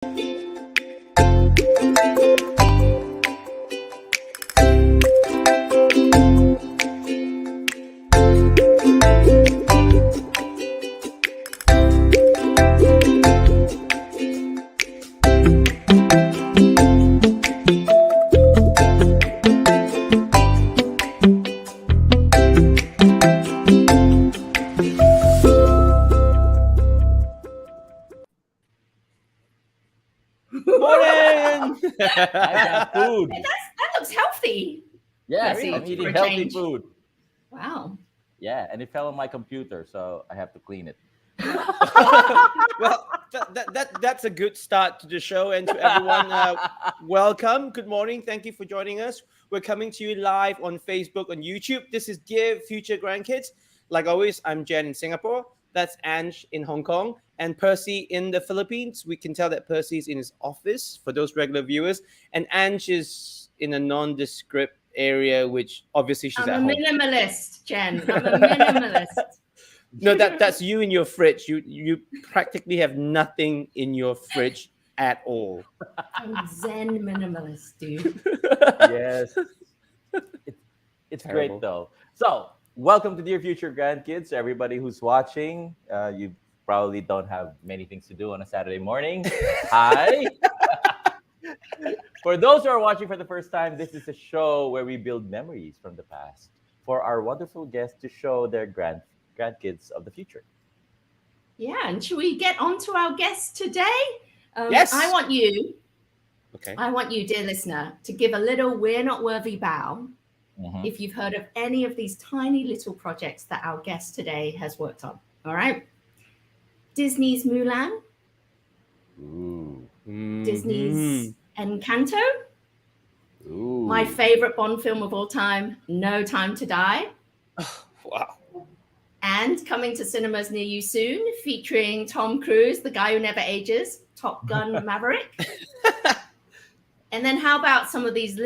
Morning! I got food. That looks healthy. Yes, Healthy I'm for eating a healthy change. food. Wow. Yeah, and it fell on my computer, so I have to clean it. Well, that's a good start to the show, and to everyone, welcome. Good morning. Thank you for joining us. We're coming to you live on Facebook, on YouTube. This is Dear Future Grandkids. Like always, I'm Jen in Singapore. That's Ange in Hong Kong and Percy in the Philippines. We can tell that Percy's in his office for those regular viewers, and Ange is in a nondescript area, which obviously she's I'm at a home. minimalist, Jen. I'm a minimalist. No, that's you in your fridge. You practically have nothing in your fridge at all. I'm Zen minimalist, dude. Yes. It's Terrible. great, though. So, welcome to Dear Future Grandkids. Everybody who's watching, you probably don't have many things to do on a Saturday morning. Hi. For those who are watching for the first time, this is a show where we build memories from the past for our wonderful guests to show their grandkids of the future. Yeah, and should we get on to our guest today? Yes. I want you, Okay. dear listener, to give a little We're Not Worthy bow Mhm. if you've heard of any of these tiny little projects that our guest today has worked on. All right. Disney's Mulan, Ooh. Disney's Encanto, Ooh. my favorite Bond film of all time, No Time to Die. Wow. And coming to cinemas near you soon, featuring Tom Cruise, the guy who never ages, Top Gun Maverick. And then how about some of these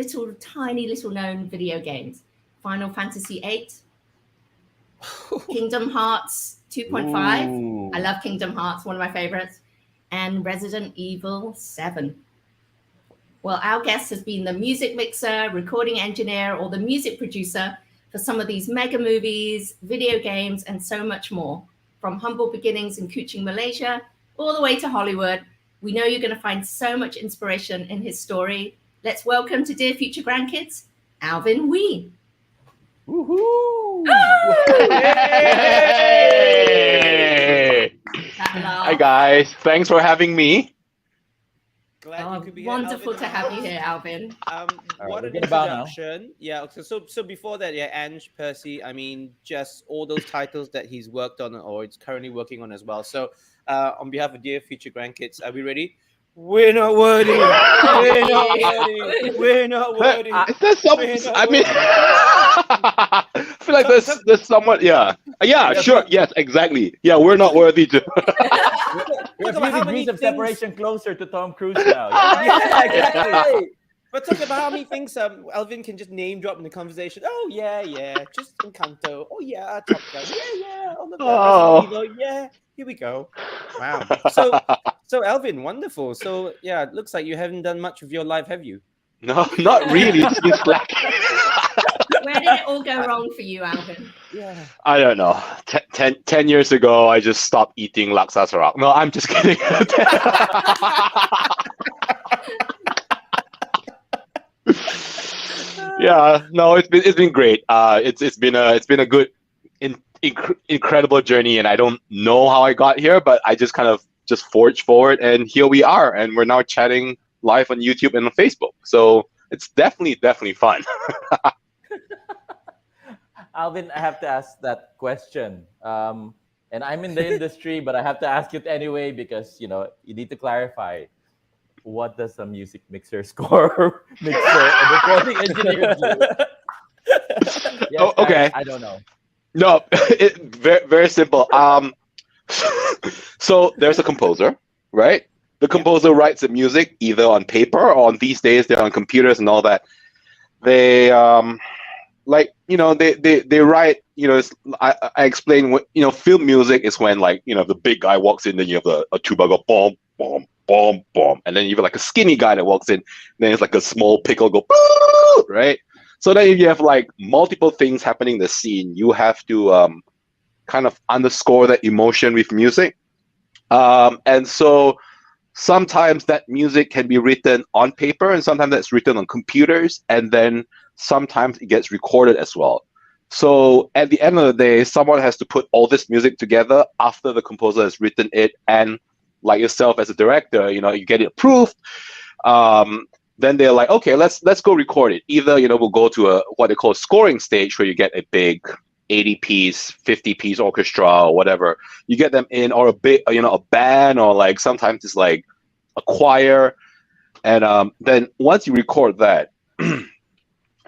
tiny little known video games? Final Fantasy VIII, Kingdom Hearts 2.5. Ooh. I love Kingdom Hearts, one of my favorites. And Resident Evil 7. Well, our guest has been the music mixer, recording engineer, or the music producer for some of these mega movies, video games, and so much more. From humble beginnings in Kuching, Malaysia, all the way to Hollywood. We know you're going to find so much inspiration in his story. Let's welcome to Dear Future Grandkids, Alvin Wee. Woohoo! Hey! Hi guys, thanks for having me. Glad you could be here, Wonderful Alvin. to have you here, Alvin. What we're an gonna bow now. introduction. Yeah, so before that, yeah, Ange, Percy, I mean, just all those titles that he's worked on or is currently working on as well. So on behalf of Dear Future Grandkids, are we ready? We're not worthy. We're not worthy. We're not worthy. Is there some? We're not I mean, worthy. I feel like there's somewhat. Yeah, sure. Yes, exactly. Yeah, we're not worthy to. We're a Talk about few how many degrees of things- separation closer to Tom Cruise now. Yeah, exactly. But talk about how many things Alvin can just name drop in the conversation. Oh yeah, just Encanto. Oh yeah, Top Gun. Yeah, all of that. Oh. Resident Evil. Yeah, here we go. Wow. So Alvin, wonderful. So yeah, it looks like you haven't done much of your life, have you? No, not really. It's been slack. Where did it all go wrong for you, Alvin? Yeah. I don't know. 10 years ago, I just stopped eating laksa sarak. No, I'm just kidding. Yeah, no, it's been great. It's been a good, incredible journey, and I don't know how I got here, but I just kind of just forged forward, and here we are, and we're now chatting live on YouTube and on Facebook. So it's definitely fun. Alvin, I have to ask that question. And I'm in the industry, but I have to ask it anyway because you need to clarify. What does a music mixer score mixer and recording engineer do? Yes, Okay. I don't know. No, very, very simple. So there's a composer, right? The composer writes the music either on paper or on these days they're on computers and all that. They they write. I explain what film music is when the big guy walks in and you have a tuba go boom boom boom, boom, and then you have like a skinny guy that walks in, then it's like a small pickle go, "Boo!" Right? So then if you have like multiple things happening in the scene, you have to kind of underscore that emotion with music. And so sometimes that music can be written on paper, and sometimes that's written on computers, and then sometimes it gets recorded as well. So at the end of the day, someone has to put all this music together after the composer has written it, and like yourself as a director, you get it approved. Then they're like, okay, let's go record it. Either we'll go to a what they call a scoring stage, where you get a big 80-piece, 50-piece orchestra or whatever. You get them in, or a big, a band, or like sometimes it's like a choir. And then once you record that,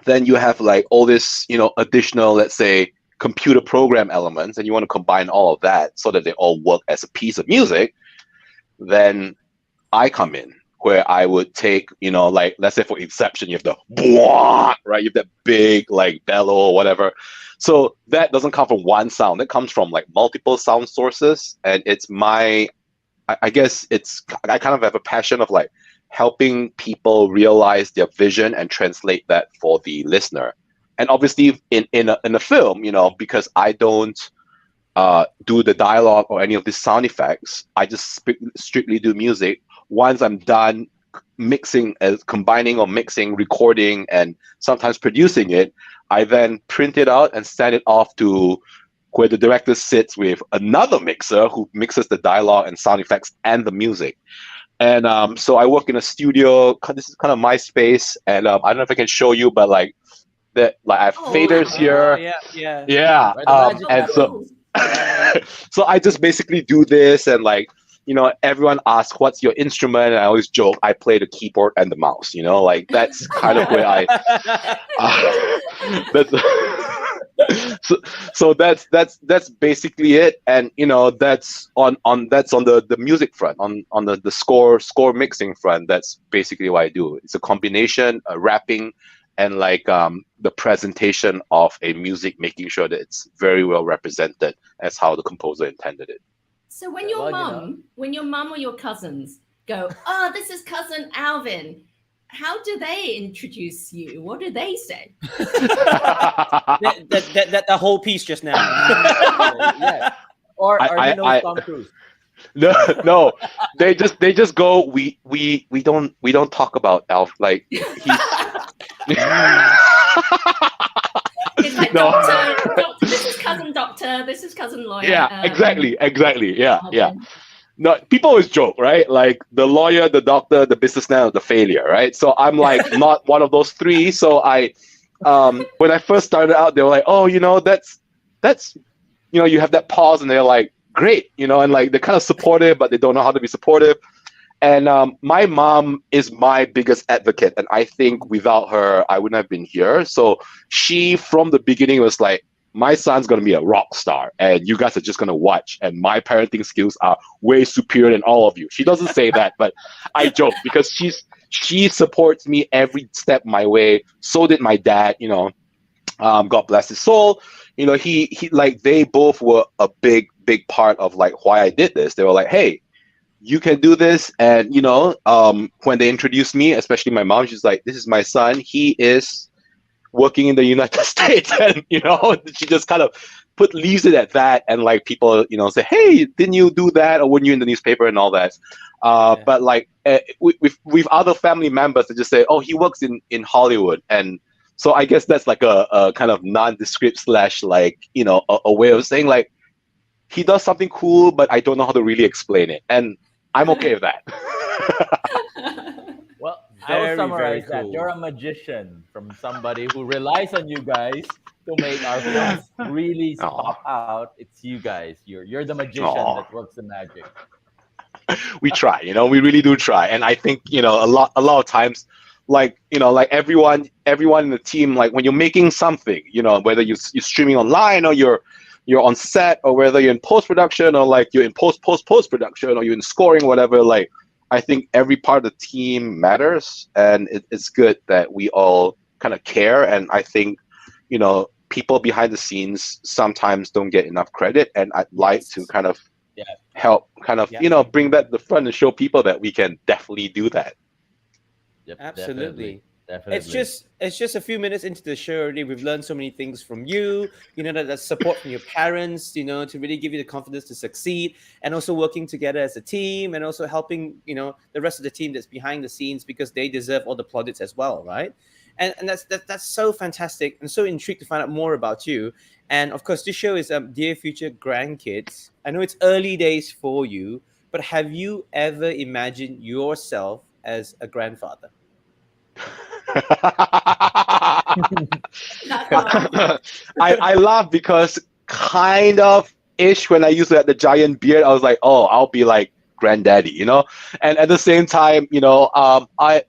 then you have like all this, additional, let's say, computer program elements, and you want to combine all of that so that they all work as a piece of music. Then I come in, where I would take, like, let's say for Inception, you have the right? You have that big like bellow or whatever. So that doesn't come from one sound. It comes from like multiple sound sources. And it's I guess I kind of have a passion of like helping people realize their vision and translate that for the listener. And obviously in a film, because I don't do the dialogue or any of these sound effects, I just strictly do music. Once I'm done combining or mixing, recording, and sometimes producing it, I then print it out and send it off to where the director sits with another mixer who mixes the dialogue and sound effects and the music. And so I work in a studio. This is kind of my space, and I don't know if I can show you, but like I have faders here. Yeah. And so so I just basically do this, and like, everyone asks, what's your instrument? And I always joke, I play the keyboard and the mouse, like that's kind of where so that's basically it. And that's on the music front, on the score mixing front. That's basically what I do. It's a combination, rapping, and like the presentation of a music, making sure that it's very well represented as how the composer intended it. So when your mum or your cousins go, "Oh, this is cousin Alvin," how do they introduce you? What do they say? that whole piece just now. Yeah. Or you know Tom Cruise. No, they just go. We don't talk about Alf. Like he's. It's like doctor, this is cousin doctor, this is cousin lawyer. Yeah, exactly. Yeah. No, people always joke, right? Like the lawyer, the doctor, the businessman, the failure, right? So I'm like not one of those three. So I, when I first started out, they were like, "Oh, that's, you have that pause," and they're like, "Great," and like they're kind of supportive, but they don't know how to be supportive. And my mom is my biggest advocate, and I think without her, I wouldn't have been here. So she, from the beginning, was like, my son's going to be a rock star, and you guys are just going to watch, and my parenting skills are way superior than all of you. She doesn't say that, but I joke, because she supports me every step my way. So did my dad, God bless his soul. He like, they both were a big part of like why I did this. They were like, "Hey, you can do this." And when they introduced me, especially my mom, she's like, "This is my son. He is working in the United States." And she just kind of leaves it at that. And like people say, "Hey, didn't you do that, or weren't you in the newspaper?" and all that. But like with other family members, they just say, "Oh, he works in Hollywood." And so I guess that's like a kind of nondescript / like a way of saying like, he does something cool, but I don't know how to really explain it. And I'm okay with that. Well, I will Very, summarize very that. cool. You're a magician from somebody who relies on you guys to make our films really pop out. It's you guys. You're the magician that works the magic. We try, we really do try. And I think, a lot of times, like, like everyone in the team, like when you're making something, whether you're streaming online, or you're on set, or whether you're in post-production, or like you're in post-production, or you're in scoring, whatever, like I think every part of the team matters, and it's good that we all kind of care. And I think, people behind the scenes sometimes don't get enough credit, and I'd like to kind of help kind of Yeah. bring that to the front and show people that we can definitely do that. Yep, Absolutely. definitely. It's just a few minutes into the show already. We've learned so many things from you. That support from your parents. To really give you the confidence to succeed, and also working together as a team, and also helping the rest of the team that's behind the scenes because they deserve all the plaudits as well, right? And that's so fantastic. I'm so intrigued to find out more about you. And of course, this show is Dear Future Grandkids. I know it's early days for you, but have you ever imagined yourself as a grandfather? I laugh because kind of ish when I used to have the giant beard, I was like, oh, I'll be like granddaddy, and at the same time, I've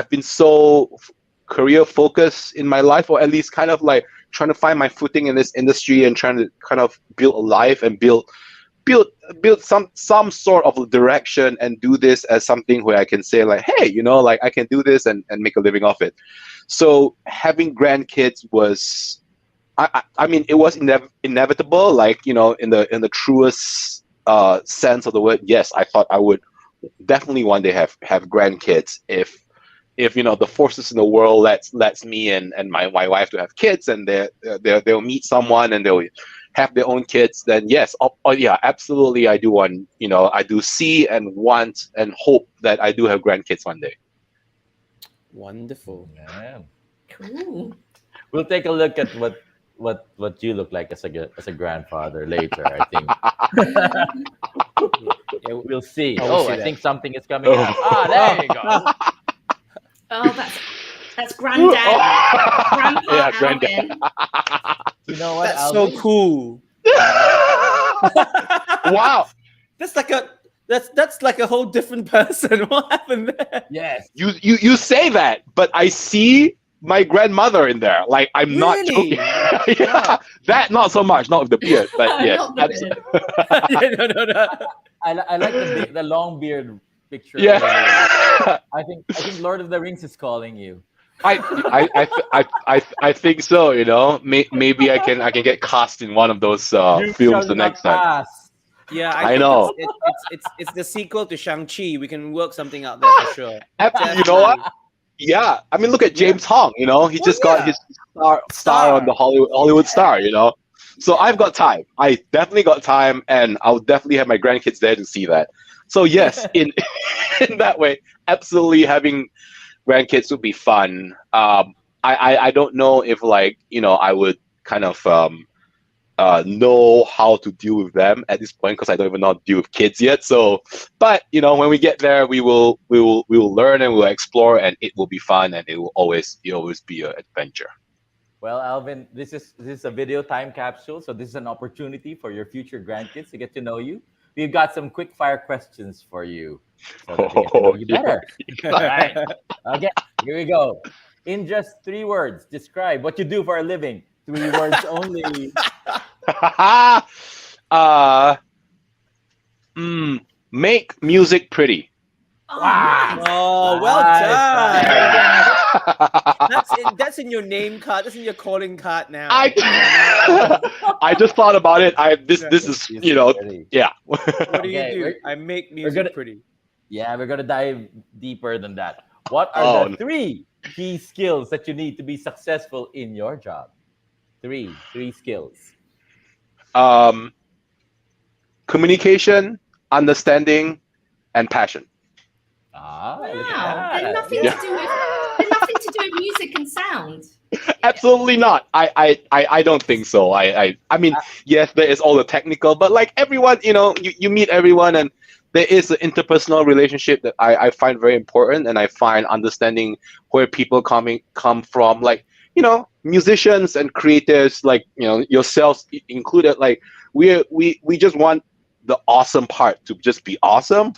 been so career focused in my life, or at least kind of like trying to find my footing in this industry and trying to kind of build a life and build some sort of direction and do this as something where I can say like, hey, like I can do this and make a living off it. So having grandkids was, I mean, it was inevitable. Like in the truest sense of the word. Yes, I thought I would definitely one day have grandkids if the forces in the world lets me and my wife to have kids, and they'll meet someone and they'll have their own kids, then yes, yeah, absolutely, I do want, I do see and want and hope that I do have grandkids one day. Wonderful. Yeah. Cool. We'll take a look at what you look like as a grandfather later, I think. Yeah, we'll see. Oh, I think something is coming up. There you go. Oh, that's granddad. Grandpa Yeah, Alvin. granddad. You know what? That's Alvin? so cool. Wow. That's like a whole different person. What happened there? Yes. You say that, but I see my grandmother in there. Like, I'm not Really? joking. Yeah, that not so much, not with the beard, but yes, Not the beard. Yeah, no. I like the long beard picture. Yeah. I think Lord of the Rings is calling you. I think so. Maybe I can get cast in one of those You films shall the not next time. pass. Yeah, I think know. It's the sequel to Shang-Chi. We can work something out there for sure. You know what? Yeah, I mean, look at James Hong. He just got his star on the Hollywood Star. So I've got time. I definitely got time, and I'll definitely have my grandkids there to see that. So yes, in that way, absolutely having grandkids would be fun. I don't know if I would kind of know how to deal with them at this point because I don't even know how to deal with kids yet. So, but when we get there, we will learn and we'll explore, and it will be fun, and it will always be an adventure. Well, Alvin, this is a video time capsule, so this is an opportunity for your future grandkids to get to know you. We've got some quick fire questions for you so that they get to know you better. All right. Okay, here we go. In just 3 words, describe what you do for a living. 3 words only. Make music pretty. Oh, Wow. nice. Oh, well Nice. done. That's in your name card. That's in your calling card now. I just thought about it. This is Pretty. yeah. What do Okay, you do? I make music pretty. Yeah, we're gonna dive deeper than that. What are Oh, the 3 key skills that you need to be successful in your job? 3 skills. Communication, understanding, and passion. Look at Wow. that. They're nothing to do with music and sound. Absolutely not. I don't think so. I mean, yes, there is all the technical, but like everyone, you meet everyone, and there is an interpersonal relationship that I find very important, and I find understanding where people come from, like musicians and creators, like yourselves included. Like we just want the awesome part to just be awesome,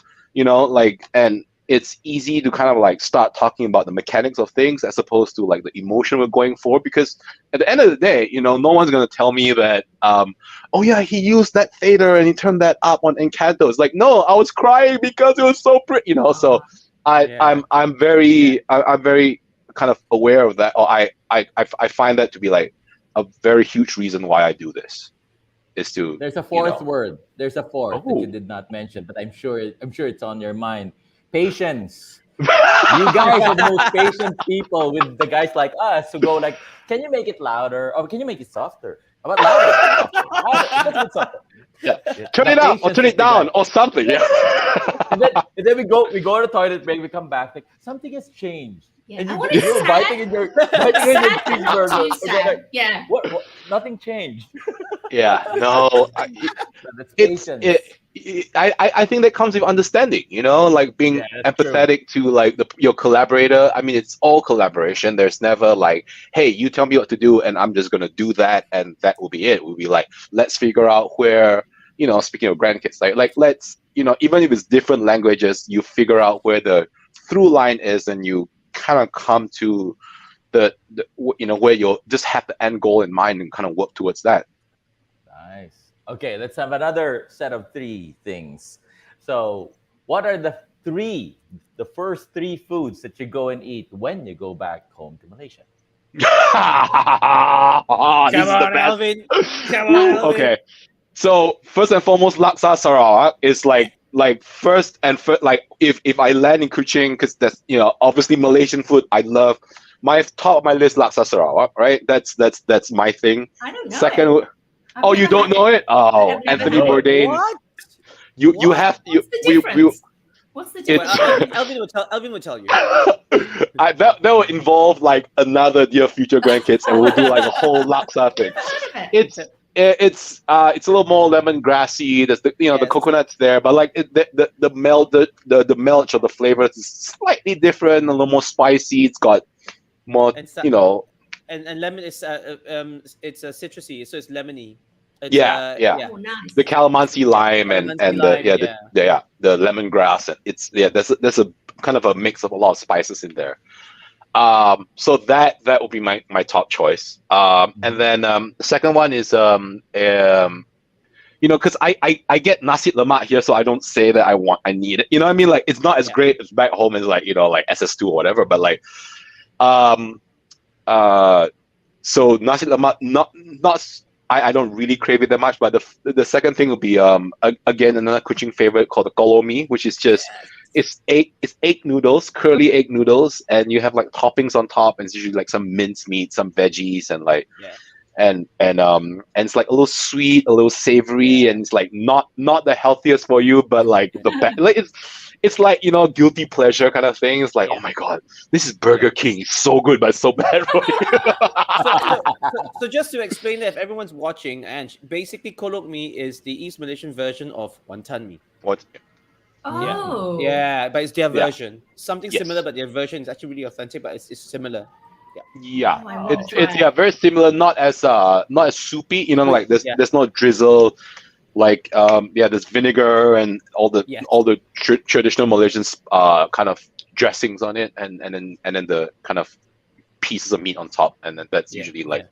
and it's easy to kind of like start talking about the mechanics of things as opposed to like the emotion we're going for, because at the end of the day, no one's going to tell me that, oh yeah, he used that fader and he turned that up on Encanto. It's like, no, I was crying because it was so pretty, so I'm very kind of aware of that, or I find that to be like a very huge reason why I do this. is to There's a you fourth know. word. There's a fourth that Oh. you did not mention, but I'm sure it's on your mind. Patience. You guys are the most patient people with the guys like us who go like, can you make it louder or can you make it softer? How about louder, softer, louder, just a bit softer. Yeah. Yeah, Turn the it up or patience turn of it the guy. down or something. Yeah. And then we go to the toilet break. We come back like something has changed. Yeah. And I you want it you're sad. biting in your Sad, but not cheeseburger. too And they're like, sad. Yeah. what? Nothing changed. Yeah. No. That's it's patience. I think that comes with understanding, like being Yeah, that's true. empathetic to like your collaborator. I mean, it's all collaboration. There's never like, hey, you tell me what to do and I'm just gonna do that and that will be it. We'll be like, let's figure out where, speaking of grandkids, like let's, even if it's different languages, you figure out where the through line is and you kind of come to where you'll just have the end goal in mind and kind of work towards that. Nice. Okay, let's have another set of three things. So, what are the first three foods that you go and eat when you go back home to Malaysia? This Come is the on, best. Alvin. Come on, Alvin. Okay. So first and foremost, laksa Sarawak is like first like if I land in Kuching, because that's obviously Malaysian food I love. My top of my list, laksa Sarawak, right? That's my thing. I don't know Second, it. I've oh, you never don't had know it? Oh, I've never Anthony had it. Bourdain. What? You What? have What's the difference? What's the It's- difference? Well, Alvin will tell you. that will involve like another dear future grandkids, and we'll do like a whole laksa thing. I've heard of it. It's a little more lemongrassy. There's the Yes. coconuts there, but like the melch of the flavors is slightly different, a little more spicy. It's got more And so- And lemon is it's citrusy, so it's lemony. It's, Yeah. Oh, nice. the calamansi lime and Calamansi the lime, the lemongrass, and it's there's a kind of a mix of a lot of spices in there. So that will be my top choice. And then the second one is because I get nasi lemak here, so I don't say that I need it. You know what I mean? Like it's not as Yeah. great as back home as like like SS2 or whatever, but like so nasi lemak not I don't really crave it that much, but the second thing would be again another Kuching favorite called the kolomi, which is just it's egg noodles, curly egg noodles, and you have like toppings on top, and it's usually like some minced meat, some veggies, and like Yeah. and it's like a little sweet, a little savory, and it's like not the healthiest for you, but like the best. Like it's like guilty pleasure kind of thing. It's like, Yeah. oh my god, this is Burger King. It's so good, but it's so bad for you. So just to explain that if everyone's watching, and basically kolok mee is the East Malaysian version of wonton mee. What? Oh. Yeah, but it's their Yeah. version. Something Yes. similar, but their version is actually really authentic, but it's similar. Yeah, Oh, I wanna it's try. very similar. Not as soupy. Like Yeah. there's no drizzle. Like there's vinegar and all the Yes. traditional Malaysian kind of dressings on it, and then the kind of pieces of meat on top, and then that's Yeah, usually like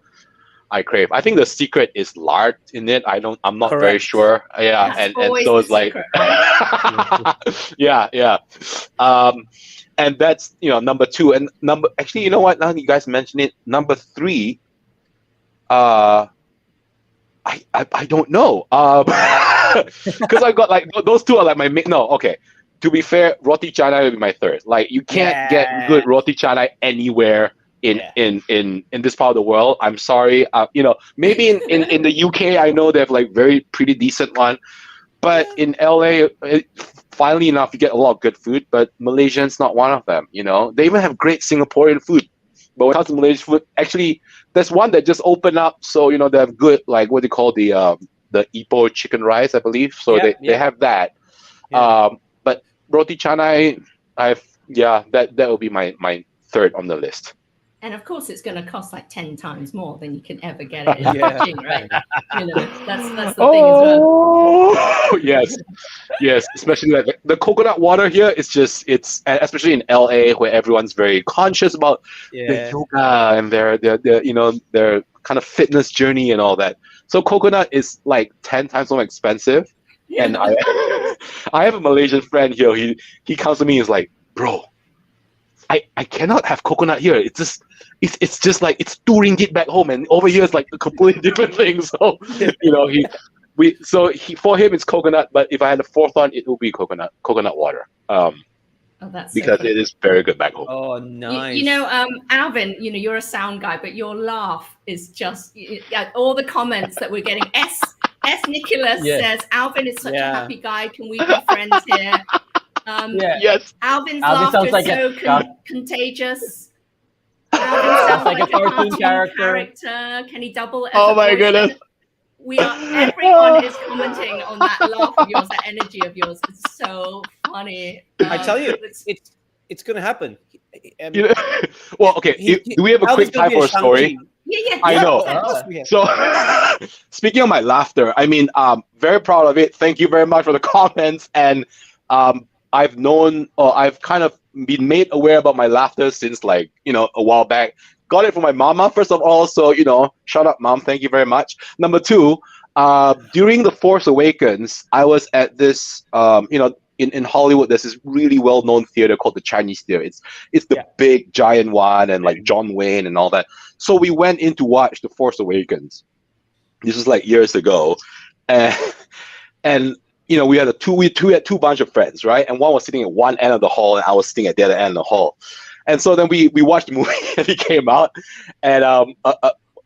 I crave. I think the secret is lard in it. I'm not very Correct. sure. Yeah, That's and always so the it's like secret, right? yeah. And that's number two, and actually you know what? Now that you guys mention it, number three. I don't know. Because I got like those two are like my no. Okay, to be fair, roti canai will be my third. Like you can't get good roti canai anywhere in this part of the world. I'm sorry. Maybe in the UK I know they have like very pretty decent one, but in LA, finally enough you get a lot of good food. But Malaysian's not one of them. They even have great Singaporean food. But when it comes to Malaysian food, actually, there's one that just opened up. So they have good, like what they call the Ipoh chicken rice, I believe. So they have that. Yeah. But roti canai, that will be my third on the list. And of course, it's going to cost like 10 times more than you can ever get it in Yeah. Beijing, right? That's the thing as well. Oh, yes. Especially like the coconut water here. It's especially in LA where everyone's very conscious about their yoga and their kind of fitness journey and all that. So coconut is like 10 times more expensive. Yeah. And I have a Malaysian friend here. He comes to me. He's like, bro, I cannot have coconut here. It's just like it's 2 ringgit back home, and over here it's like a completely different thing. So for him it's coconut, but if I had a fourth one, it would be coconut water. Oh, that's so Because funny. it is very good back home. Oh, You, nice. you know, Alvin, you know, you're a sound guy, but your laugh is just all the comments that we're getting. S Nicholas Yes. says, Alvin is such a Yeah. happy guy. Can we be friends here? Yeah. Yes. Alvin's Alvin laughter sounds is like so a contagious. Alvin sounds like a cartoon character. Can he double as Oh a my voice? goodness. Everyone is commenting on that laugh of yours, that energy of yours. It's so funny. I tell you, it's- it's gonna happen. You know- well, okay. Do we have a Alvin's quick gonna time be a for a story? Shang-Chi. yeah. I know. Of course we have. So, speaking of my laughter, I mean, very proud of it. Thank you very much for the comments. And I've kind of been made aware about my laughter since like, a while back. Got it from my mama, first of all. So, shout out, mom. Thank you very much. Number two, during The Force Awakens, I was at this, in Hollywood, there's this really well-known theater called the Chinese Theater. It's the big giant one, and like John Wayne and all that. So we went in to watch The Force Awakens. This was like years ago, and we had two bunch of friends, right? And one was sitting at one end of the hall, and I was sitting at the other end of the hall. And so then we watched the movie, and it came out, and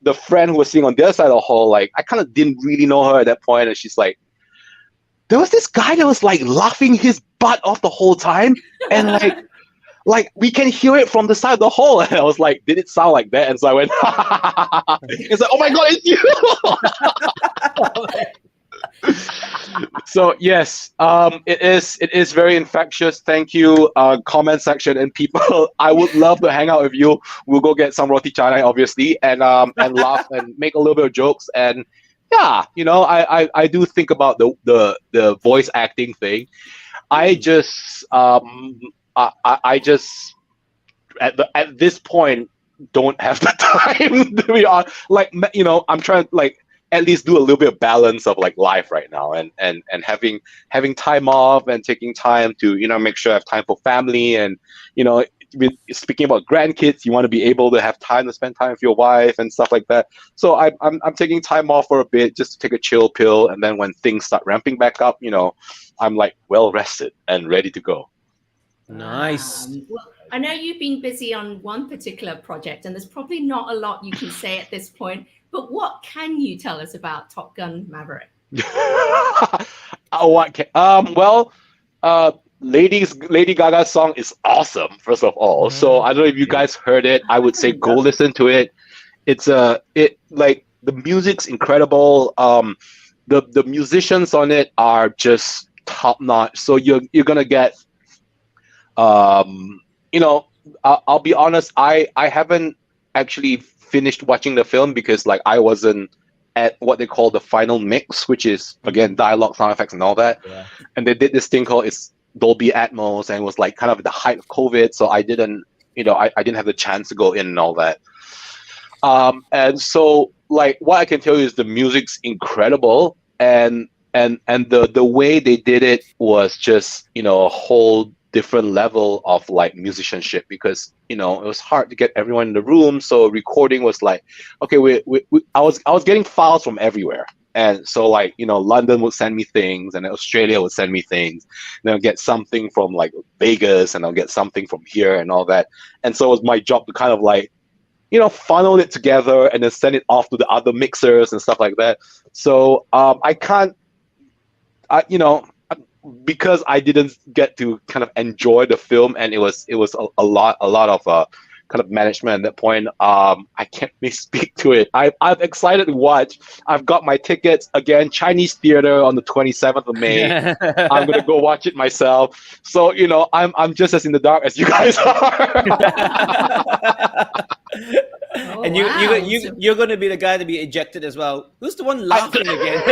the friend who was sitting on the other side of the hall, like I kind of didn't really know her at that point, and she's like, there was this guy that was like laughing his butt off the whole time, and like we can hear it from the side of the hall. And I was like, did it sound like that? And so I went, it's like, oh my god, it's you. So yes, it is very infectious. Thank you, comment section and people. I would love to hang out with you. We'll go get some roti canai, obviously, and laugh and make a little bit of jokes. And yeah, I do think about the voice acting thing. I just I just at this point don't have the time to be honest. Like, I'm trying to like at least do a little bit of balance of like life right now, and having time off and taking time to make sure I have time for family, and speaking about grandkids, you want to be able to have time to spend time with your wife and stuff like that. So I'm taking time off for a bit just to take a chill pill, and then when things start ramping back up, I'm like well rested and ready to go. Nice. Well, I know you've been busy on one particular project, and there's probably not a lot you can say at this point, but what can you tell us about Top Gun Maverick? Lady Gaga's song is awesome, first of all. So I don't know if you guys heard it. I would say go listen to it. It's like the music's incredible. The musicians on it are just top notch. So you're gonna get I'll be honest, I haven't actually finished watching the film because like I wasn't at what they call the final mix, which is again dialogue, sound effects, and all that. Yeah. And they did this thing called it's Dolby Atmos, and it was like kind of the height of COVID, so I didn't have the chance to go in and all that. And so like what I can tell you is the music's incredible, and the way they did it was just a whole different level of like musicianship, because it was hard to get everyone in the room, so recording was like, okay, I was getting files from everywhere, and so like London would send me things, and Australia would send me things, and then I'll get something from like Vegas, and I'll get something from here and all that, and so it was my job to kind of like funnel it together and then send it off to the other mixers and stuff like that. So because I didn't get to kind of enjoy the film, and it was a lot of kind of management at that point. I can't really speak to it. I'm excited to watch. I've got my tickets again. Chinese theater on the 27th of May. I'm gonna go watch it myself. So I'm just as in the dark as you guys are. Oh, And you're going to be the guy to be ejected as well. Who's the one laughing again?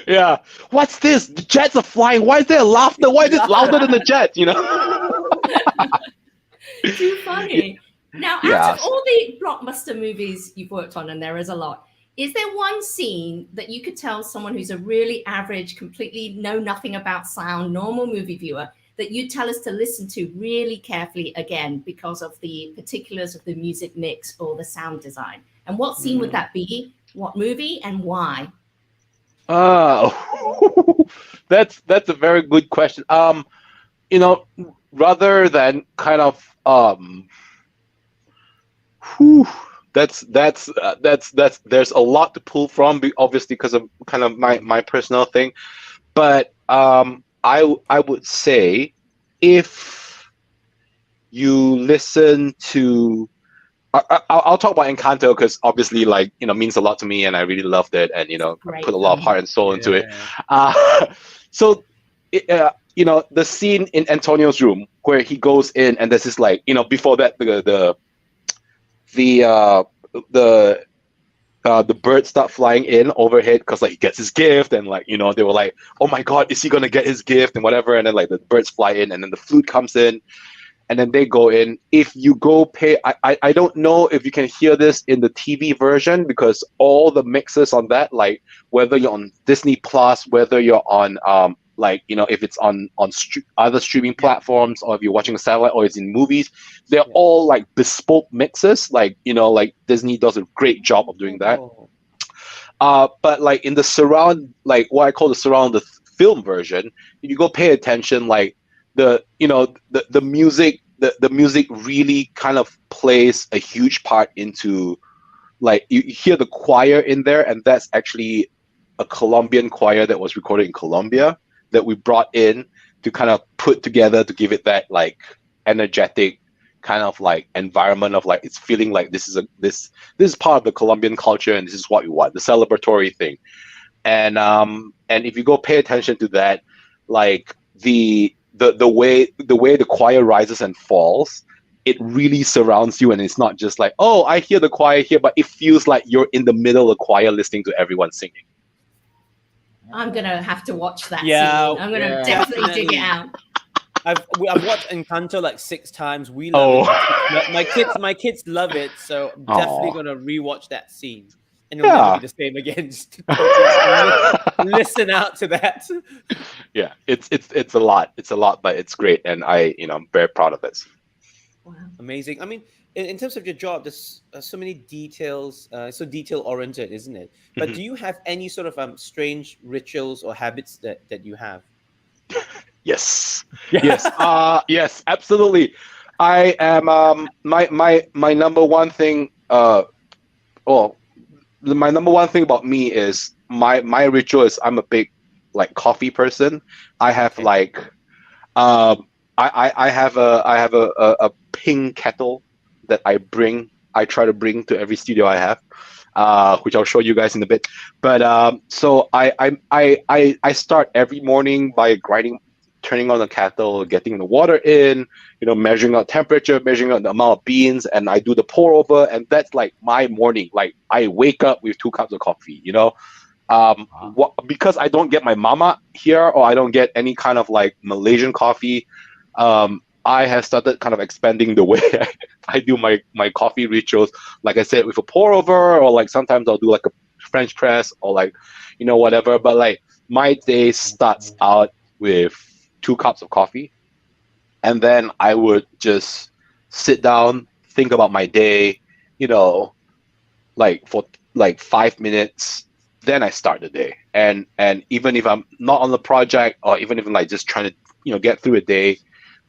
Yeah. What's this? The jets are flying. Why is there laughter? Why is it louder than the jets? Too funny. Now, out of all the blockbuster movies you've worked on, and there is a lot, is there one scene that you could tell someone who's a really average, completely know nothing about sound, normal movie viewer, that you tell us to listen to really carefully again because of the particulars of the music mix or the sound design? And what scene would that be? What movie and why? That's a very good question. Rather than kind of whew, that's there's a lot to pull from, obviously because of kind of my personal thing. But I would say if you listen to I'll talk about Encanto because obviously means a lot to me and I really loved it and I put a lot of heart and soul into it. So the scene in Antonio's room where he goes in and there's this before that the birds start flying in overhead because he gets his gift and they were like, oh my god, is he gonna get his gift and whatever, and then the birds fly in and then the flute comes in and then they go in. If you go pay, I don't know if you can hear this in the TV version because all the mixes on that, whether you're on Disney Plus, whether you're on if it's on other streaming platforms or if you're watching a satellite or it's in movies, they're all bespoke mixes. Disney does a great job of doing that. But in the surround, what I call the surround the film version, if you go pay attention, the music, the music really kind of plays a huge part into you hear the choir in there, and that's actually a Colombian choir that was recorded in Colombia that we brought in to kind of put together to give it that energetic kind of environment of it's feeling this is part of the Colombian culture and this is what we want, the celebratory thing. And if you go pay attention to that, the way the choir rises and falls, it really surrounds you, and it's not just oh, I hear the choir here, but it feels like you're in the middle of the choir listening to everyone singing. I'm gonna have to watch that Yeah, scene. I'm gonna definitely dig it out. I've watched Encanto 6 times. We love it. My kids love it, so I'm definitely gonna rewatch that scene. And it'll never be the same again. Just listen out to that. Yeah, it's a lot. It's a lot, but it's great, and I'm very proud of it. Wow. Amazing. I mean, in terms of your job, there's so many details, so detail oriented, isn't it? But do you have any sort of strange rituals or habits that you have? Yes. Yes, absolutely. I am my number one thing. My number one thing about me is my ritual is I'm a big coffee person. I have I have a ping kettle that I try to bring to every studio I have, which I'll show you guys in a bit. But so I start every morning by turning on the kettle, getting the water in, measuring out temperature, measuring out the amount of beans, and I do the pour over, and that's my morning. I wake up with 2 cups of coffee, because I don't get my mama here, or I don't get any kind of Malaysian coffee. I have started kind of expanding the way I do my coffee rituals. Like I said, with a pour over, or sometimes I'll do a French press, or whatever. But my day starts out with 2 cups of coffee, and then I would just sit down, think about my day, for 5 minutes. Then I start the day, and even if I'm not on the project, or even if I'm just trying to get through a day,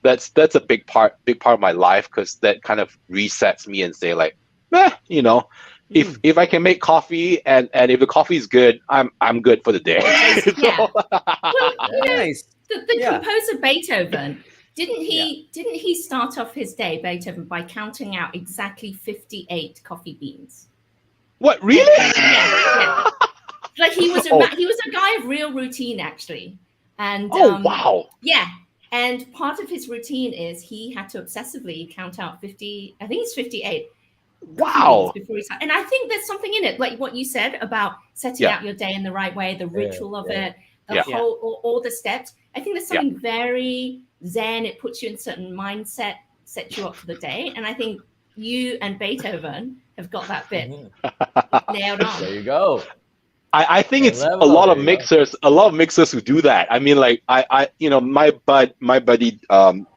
that's a big part of my life, because that kind of resets me and say if I can make coffee and if the coffee is good, I'm good for the day. Yeah. Well, Nice. The composer Beethoven, didn't he start off his day, Beethoven, by counting out exactly 58 coffee beans? What, really? Yeah. He was a guy of real routine, actually. And wow. Yeah. And part of his routine is he had to obsessively count out 50, I think it's 58. Wow. Before he started. And I think there's something in it, like what you said about setting out your day in the right way, the ritual of it, the whole, all the steps. I think there's something very zen. It puts you in a certain mindset, sets you up for the day. And I think you and Beethoven have got that bit nailed on. There you go. I think The it's level, there you go. a lot of mixers who do that. I mean, like my buddy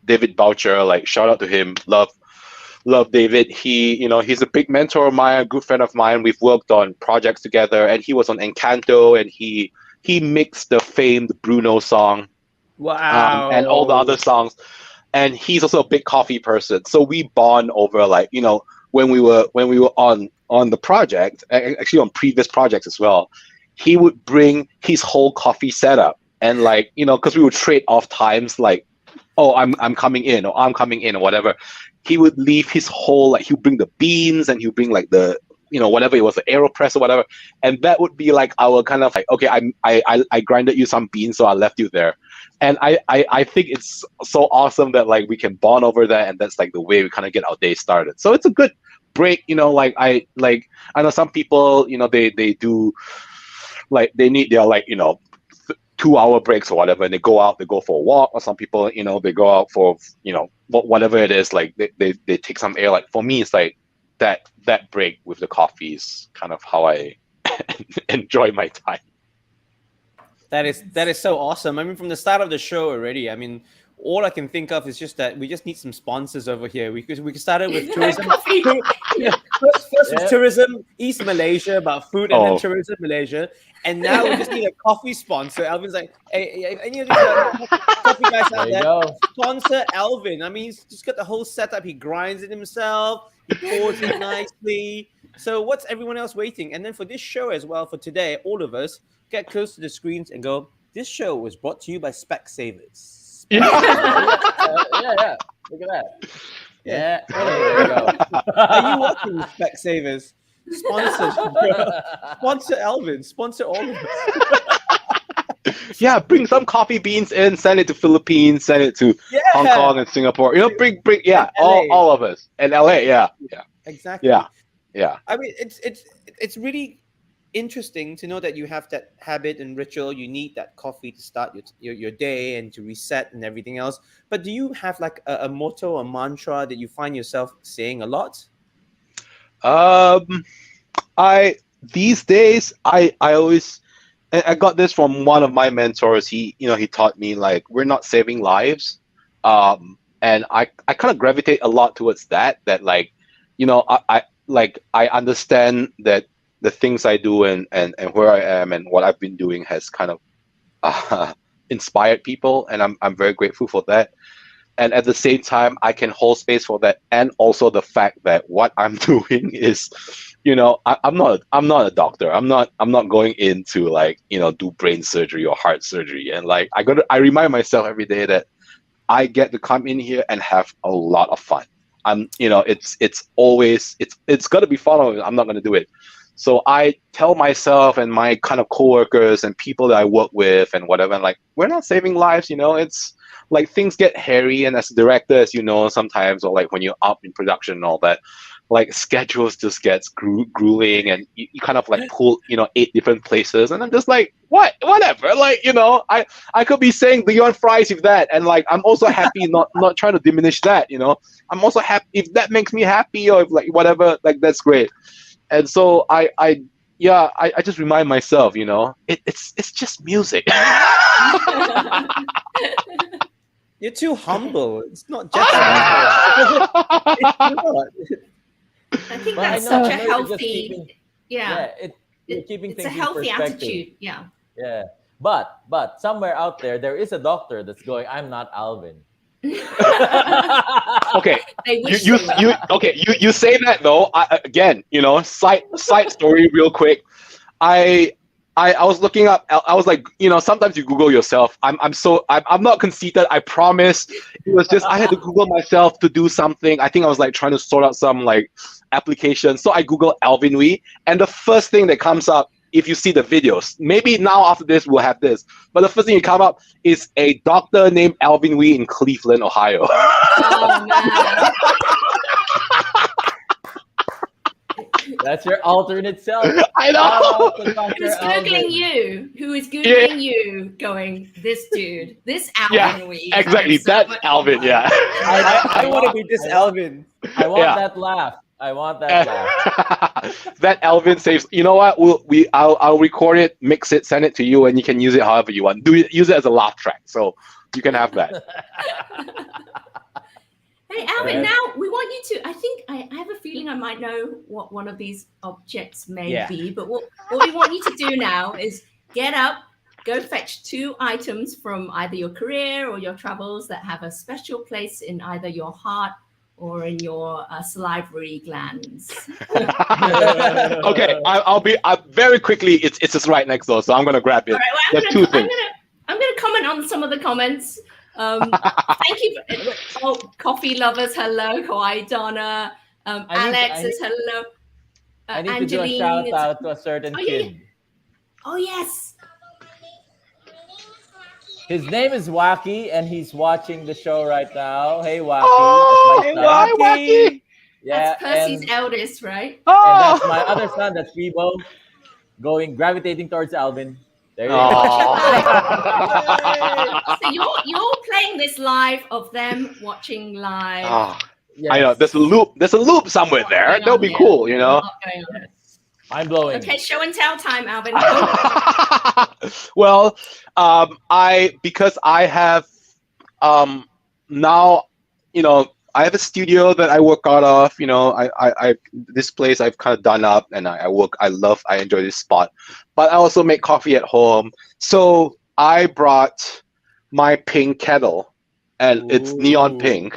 David Boucher, like shout out to him, love David. He's a big mentor of mine, a good friend of mine. We've worked on projects together, and he was on Encanto, and he mixed the famed Bruno song, and all the Wow. other songs. And he's also a big coffee person, so we bond over like when we were on the project, actually on previous projects as well. He would bring his whole coffee setup, and like because we would trade off times, like, oh, I'm coming in, or I'm coming in, or whatever. He would leave his whole, like, he'll bring the beans, and he'll bring like the whatever it was, the AeroPress or whatever, and that would be like our kind of like, okay, I grinded you some beans, so I left you there. And I think it's so awesome that like we can bond over that, and that's like the way we kind of get our day started. So it's a good break, like I know some people, they do, like, they need their, like, 2-hour breaks or whatever, and they go out, they go for a walk, or some people, they go out for, whatever it is, like they take some air. Like for me, it's like that break with the coffee is kind of how I enjoy my time. That is so awesome. I mean, from the start of the show already, I mean, all I can think of is just that we just need some sponsors over here. We started with tourism. Coffee. First Yeah. was tourism, East Malaysia, about food, and then Oh. tourism Malaysia. And now we just need a coffee sponsor. Alvin's like, hey, any of these coffee guys out There you there, go. sponsor Alvin. I mean, he's just got the whole setup. He grinds it himself. He pours it nicely. So what's everyone else waiting? And then for this show as well, for today, all of us get close to the screens and go, this show was brought to you by Specsavers. Yeah. Look at that. Yeah. There you go. Are you watching Specsavers? Sponsor Alvin. Sponsor all of us. Yeah, bring some coffee beans in, send it to Philippines, send it to Yeah. Hong Kong and Singapore. Bring And all of us. And LA, yeah. Exactly. Yeah. I mean, it's really interesting to know that you have that habit and ritual. You need that coffee to start your day and to reset and everything else. But do you have like a motto, a mantra that you find yourself saying a lot? These days I always, and I got this from one of my mentors. He taught me, like, we're not saving lives. And I kind of gravitate a lot towards that like, I understand that the things I do and where I am and what I've been doing has kind of inspired people, and I'm very grateful for that. And at the same time, I can hold space for that, and also the fact that what I'm doing is, I'm not a doctor. I'm not going in to, like, do brain surgery or heart surgery. And like I remind myself every day that I get to come in here and have a lot of fun. It's always gonna be fun. I'm not gonna do it. So I tell myself and my kind of coworkers and people that I work with and whatever, and like, we're not saving lives. It's like things get hairy, and as a director, as sometimes, or like when you're up in production and all that, like schedules just gets grueling, and you kind of like pull 8 different places, and I'm just like, whatever, like, I could be saying beyond fries with that, and like I'm also happy, not trying to diminish that. I'm also happy if that makes me happy, or if, like, whatever, like, that's great. And so I just remind myself, it's just music. You're too humble. It's not just it's not. I think But that's I know such a you're just healthy, keeping- yeah. you're keeping It's a things in healthy perspective. attitude. Yeah. Yeah. But somewhere out there is a doctor that's going, I'm not Alvin. Okay, They wish you they were. you say that though. Again, side story real quick. I was looking up. I was like, sometimes you Google yourself. I'm not conceited. I promise. It was just I had to Google myself to do something. I think I was like trying to sort out some like application. So I Googled Alvin Wee, and the first thing that comes up, if you see the videos, maybe now after this we'll have this, but the first thing that come up is a doctor named Alvin Wee in Cleveland, Ohio. Oh man. That's your alternate self. I know. Who's googling you? Who is googling you? Going, this dude, this Alvin Yeah, Wee. exactly. So That's much Alvin. fun. Yeah. I want to be this Alvin. I want Yeah. that laugh. I want that laugh. That Alvin saves. You know what? I'll record it, mix it, send it to you, and you can use it however you want. Use it as a laugh track, so you can have that. Hey, Alvin, Yes. now we want you to. I think I have a feeling I might know what one of these objects may Yeah. be, but what we want you to do now is get up, go fetch 2 items from either your career or your travels that have a special place in either your heart or in your salivary glands. Okay, I'll be very quickly. It's just right next door, so I'm gonna grab it. All right, well, There's 2 things. I'm gonna comment on some of the comments. Thank you. Coffee lovers, hello. Kawaii Donna. Alex says hello. I need Angeline, to do a shout it's- out to a certain Oh, yeah, kid. Oh yes. His name is Waki, and he's watching the show right now. Hey, Waki. Oh, That's Hey, my son. Hi, Wacky. Yeah, That's Percy's and eldest, right? And that's Oh. my other son, that's Rebo, gravitating towards Alvin. There you go. Oh. So you're playing this live of them watching live. Oh, Yes. I know. There's a loop. There's a loop somewhere there. Going That'll on be here. cool, you know. What's going on? Mind blowing. Okay, show and tell time, Alvin. Well, because I have now, you know, I have a studio that I work out of. You know, I this place I've kind of done up, and I enjoy this spot, but I also make coffee at home. So I brought my pink kettle, and it's neon Ooh. pink.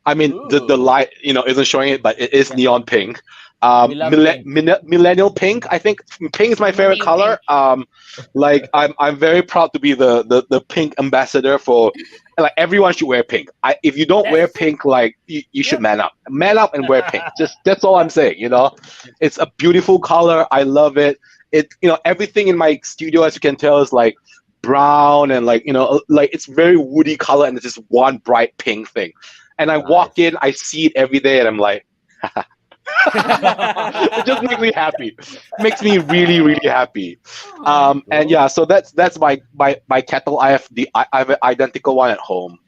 I mean, the Ooh. light, you know, isn't showing it, but it is neon pink. We love pink. Millennial pink. I think pink is my favorite Millennial color. Like I'm very proud to be the pink ambassador for. Like everyone should wear pink. If you don't wear Yes. pink, like you should man up and wear pink. That's all I'm saying. You know, it's a beautiful color. I love it. Everything in my studio, as you can tell, is like brown and like like it's very woody color, and it's just one bright pink thing. And I walk in, I see it every day, and I'm like, it just makes me happy. Makes me really, really happy. And yeah, so that's my kettle. I have an identical one at home.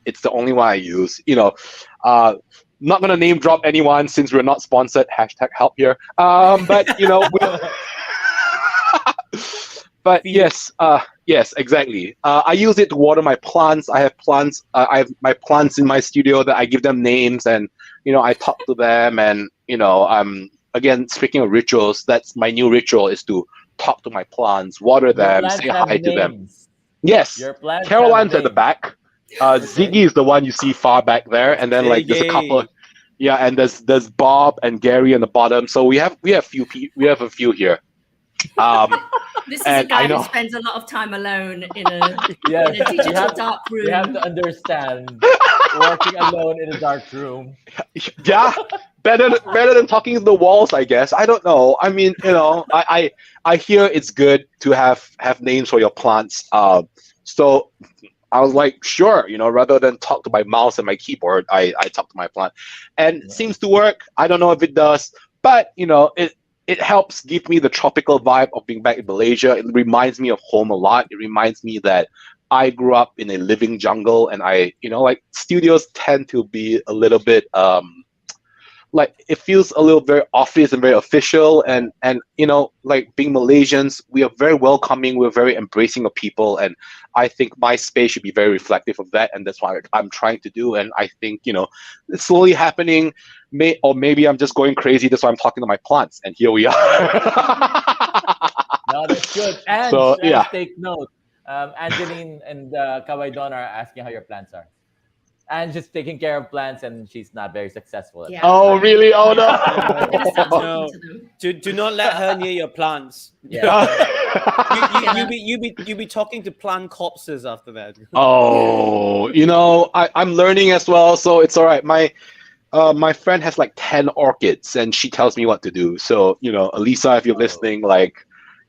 It's the only one I use. Not gonna name drop anyone since we're not sponsored. #help here. But but yes, exactly. I use it to water my plants. I have plants. I have my plants in my studio that I give them names, and I talk to them, and again, speaking of rituals, that's my new ritual, is to talk to my plants, water them, plants say have hi to them. names. Yes, Your plants Caroline's have at the names. back. Ziggy is the one you see far back there, and then like there's a couple. Yeah, and there's Bob and Gary on the bottom. So we have a few here. This is a and I guy who know- spends a lot of time alone in a Yes, in a digital dark room. you have to understand, working alone in a dark room. Yeah, better than talking to the walls, I guess. I don't know. I mean, I hear it's good to have names for your plants. So I was like, sure, rather than talk to my mouse and my keyboard, I talk to my plant, and it seems to work. I don't know if it does, but it helps give me the tropical vibe of being back in Malaysia. It reminds me of home a lot. It reminds me that I grew up in a living jungle, and like studios tend to be a little bit like it feels a little very office and very official, and like being Malaysians, we are very welcoming, we're very embracing of people, and I think my space should be very reflective of that, and that's what I'm trying to do. And I think it's slowly happening. Or maybe I'm just going crazy. That's why I'm talking to my plants, and here we are. No, that's good. And So, yeah. take note. Angeline and Kawaii Don are asking how your plants are. And just taking care of plants, and she's not very successful at Yeah. Oh really? Oh I'm gonna start no. talking No. to them. Do not let her near your plants. Yeah. You be talking to plant corpses after that. Oh, I'm learning as well, so it's all right. My friend has like 10 orchids, and she tells me what to do. So, Elisa, if you're listening,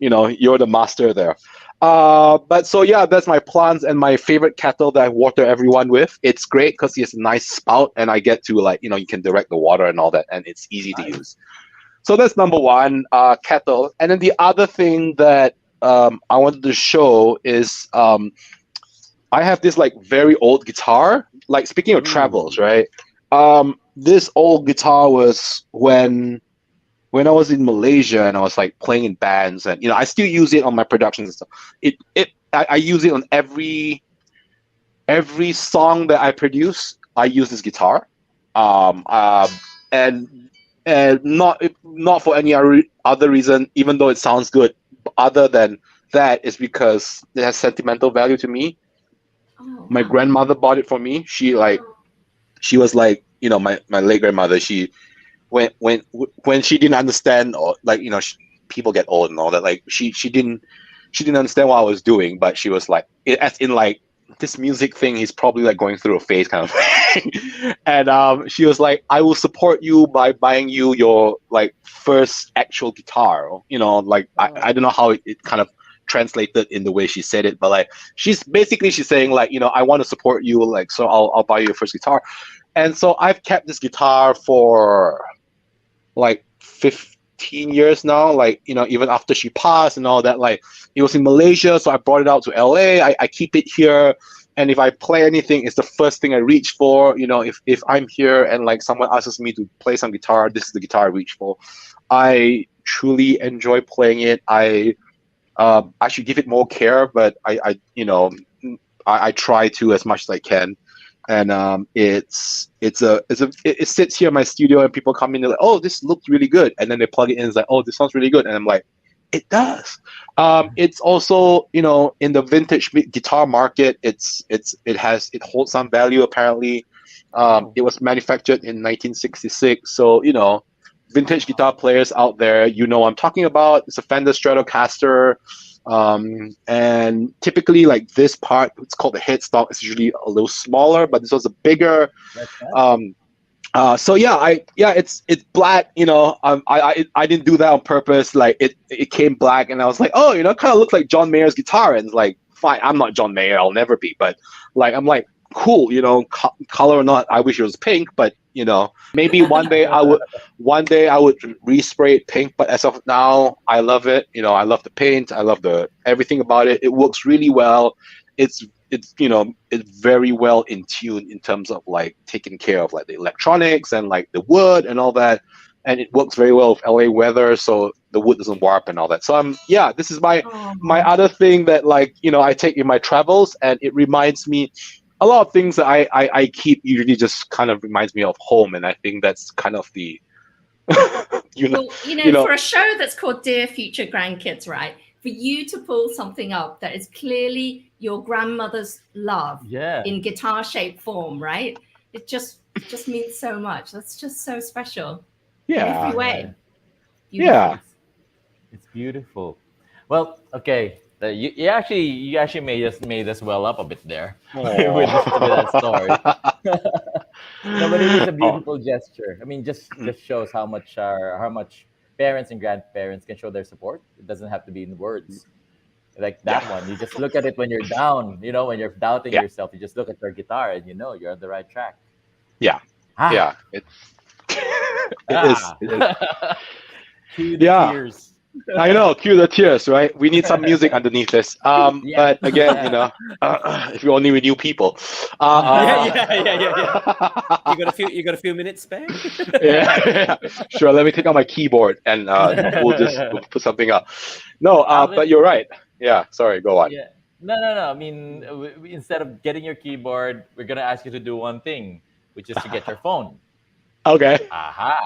you're the master there. But so yeah, that's my plants and my favorite kettle that I water everyone with. It's great because it has a nice spout, and I get to you can direct the water and all that, and it's easy to use. So that's number one, kettle. And then the other thing that I wanted to show is I have this like very old guitar. Like speaking of travels, right? this old guitar was when I was in Malaysia and I was like playing in bands, and I still use it on my productions and stuff. I use it on every song that I produce. I use this guitar, um, uh, and not for any other reason, even though it sounds good. Other than that, is because it has sentimental value to me. Oh, My wow. grandmother bought it for me. Oh, She was like, my late grandmother. She when she didn't understand, or like, people get old and all that. Like she didn't understand what I was doing, but she was like, as in like, this music thing, he's probably like going through a phase kind of thing. And she was like, I will support you by buying you your like first actual guitar. Like I don't know how it kind of translated in the way she said it, but like she's saying like, I want to support you, like, so I'll buy you your first guitar. And so I've kept this guitar for like 15 years now, like, even after she passed and all that. Like, it was in Malaysia, so I brought it out to LA. I keep it here, and if I play anything, it's the first thing I reach for. If I'm here and like someone asks me to play some guitar, this is the guitar I reach for. I truly enjoy playing it. I should give it more care, but I try to as much as I can. And it sits here in my studio, and people come in, they're like, oh, this looks really good, and then they plug it in, it's like, oh, this sounds really good, and I'm like, it does. It's also, in the vintage guitar market, it holds some value apparently. It was manufactured in 1966, so vintage guitar players out there, I'm talking about. It's a Fender Stratocaster. And typically, like, this part, it's called the headstock, it's usually a little smaller, but this was a bigger. So it's black. I didn't do that on purpose. Like, it came black, and I was like, oh, it kind of looks like John Mayer's guitar, and it's like, fine, I'm not John Mayer, I'll never be, but like, I'm like, cool, color or not, I wish it was pink, but maybe one day I would respray it pink, but as of now, I love it. I love the paint, I love everything about it. It works really well. It's very well in tune in terms of like taking care of like the electronics and like the wood and all that, and it works very well with LA weather, so the wood doesn't warp and all that. So this is my other thing that, like, I take in my travels, and it reminds me a lot of things that I keep usually just kind of reminds me of home, and I think that's kind of the for a show that's called Dear Future Grandkids, right? For you to pull something up that is clearly your grandmother's love in guitar-shaped form, right? It just means so much. That's just so special. Yeah. Every way. Yeah. It's beautiful. Well, okay. You actually made us well up a bit there with that story. No, but it is a beautiful gesture. I mean, just shows how much parents and grandparents can show their support. It doesn't have to be in words. Like that one, you just look at it when you're down. When you're doubting yourself, you just look at your guitar and you're on the right track. Yeah. Yeah. It is. Cue the tears. I know, cue the tears, right? We need some music underneath this. But again, if you only knew people. Yeah. You got a few minutes spare? Yeah. Sure. Let me take out my keyboard, and we'll put something up. No, but you're right. Yeah. Sorry. Go on. Yeah. No. I mean, instead of getting your keyboard, we're gonna ask you to do one thing, which is to get your phone. Okay. Aha.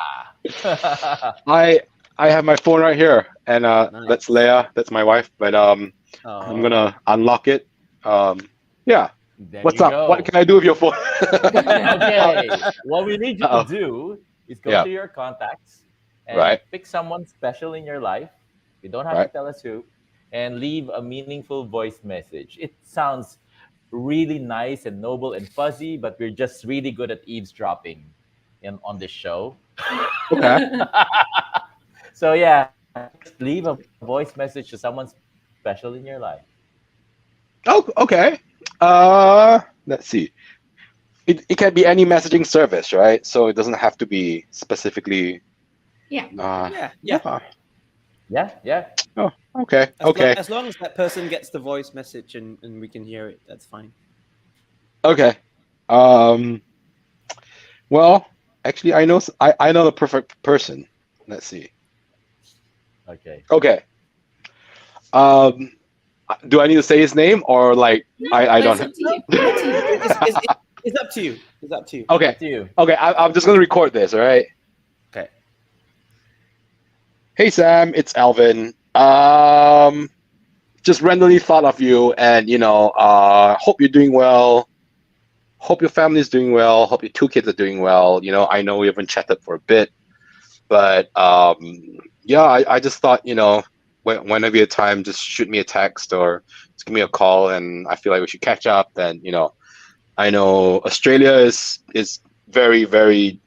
I have my phone right here, and Nice. that's Leia. That's my wife. But I'm gonna unlock it. Yeah. There What's you up? go. What can I do with your phone? Okay. What we need you to do is go to your contacts and pick someone special in your life. You don't have to tell us who, and leave a meaningful voice message. It sounds really nice and noble and fuzzy, but we're just really good at eavesdropping on this show. Okay. So yeah, just leave a voice message to someone special in your life. Oh, okay. Let's see. It can be any messaging service, right? So it doesn't have to be specifically. Yeah. Yeah. Oh, okay. Okay. As long as that person gets the voice message and we can hear it, that's fine. Okay. Well, Actually, I know the perfect person. Let's see. Okay. Okay. Um, do I need to say his name or like I Well, don't? it's up to you. Up to you. It's up to you. It's up to you. Okay. Up to you. Okay. I'm just gonna record this. All right. Okay. Hey Sam, it's Alvin. Just randomly thought of you, and hope you're doing well. Hope your family's doing well. Hope your two kids are doing well. I know we haven't chatted for a bit, but yeah, I just thought, whenever you have time, just shoot me a text or just give me a call, and I feel like we should catch up. And I know Australia is very, very,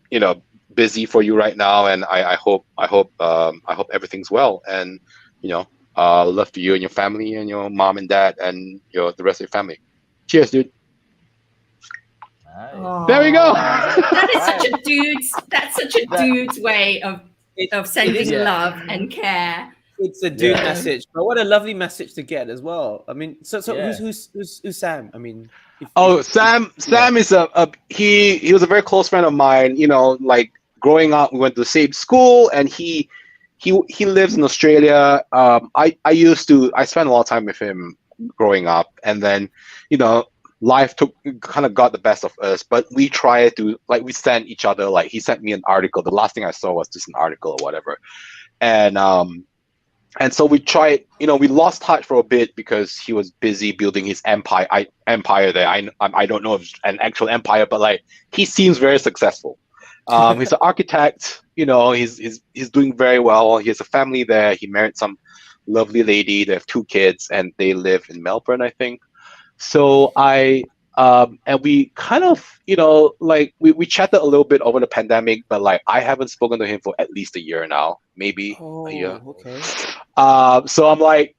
busy for you right now, and I hope everything's well, and love to you and your family and your mom and dad and the rest of your family. Cheers, dude. Nice. There we go. That is such a dude's way of It sending is a- love and care. It's a dude Yeah. message, but what a lovely message to get as well. I mean, so Yeah. who's Sam? I mean, Oh, Sam is he was a very close friend of mine. Like growing up, we went to the same school, and he lives in Australia. I spent a lot of time with him growing up, and then life kind of got the best of us. But we tried to, like, we sent each other, like, he sent me an article. The last thing I saw was just an article or whatever, and so we tried. We lost touch for a bit because he was busy building his empire there. I don't know if it's an actual empire, but like, he seems very successful. He's an architect. He's doing very well. He has a family there. He married some lovely lady. They have two kids, and they live in Melbourne, I think. So and we kind of, like, we chatted a little bit over the pandemic, but like, I haven't spoken to him for at least a year now, maybe a year. Okay. So I'm like,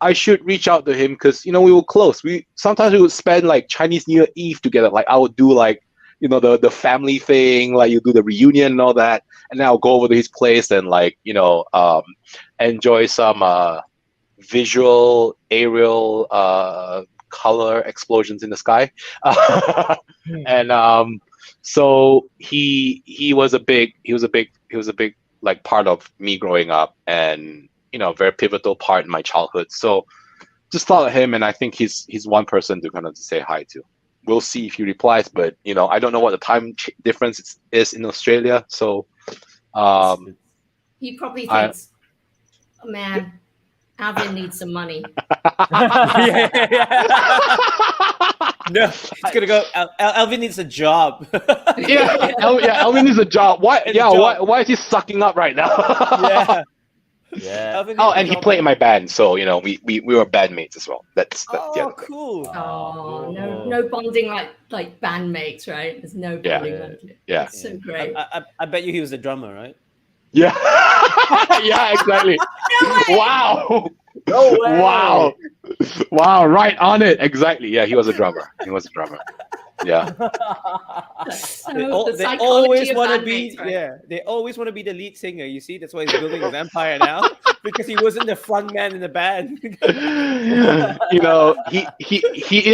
I should reach out to him because we were close. Sometimes we would spend like Chinese New Year Eve together. Like, I would do like the family thing, like you do the reunion and all that, and then I'll go over to his place and like enjoy some visual aerial color explosions in the sky. And so he was a big like part of me growing up, and very pivotal part in my childhood. So just thought of him, and I think he's one person to kind of say hi to. We'll see if he replies, but I don't know what the time difference is in Australia. So He probably thinks, oh, man, Alvin needs some money. No, he's gonna go. Alvin needs a job. Alvin needs a job. Why? Needs a job. Why is he sucking up right now? Yeah. Yeah. Alvin Oh, needs a and he job. played in my band, so we were bandmates as well. That's Oh, the other thing. cool. Oh, no bonding like bandmates, right? There's no Yeah. bonding like it. Yeah. That's so great. I bet you he was a drummer, right? Yeah. Yeah, exactly. Wow. No way. Wow, right on it. Exactly. Yeah, he was a drummer. Yeah. So They the always psychology of want to bandmates, be right? they always want to be the lead singer. You see, that's why he's building his empire now, because he wasn't the front man in the band. He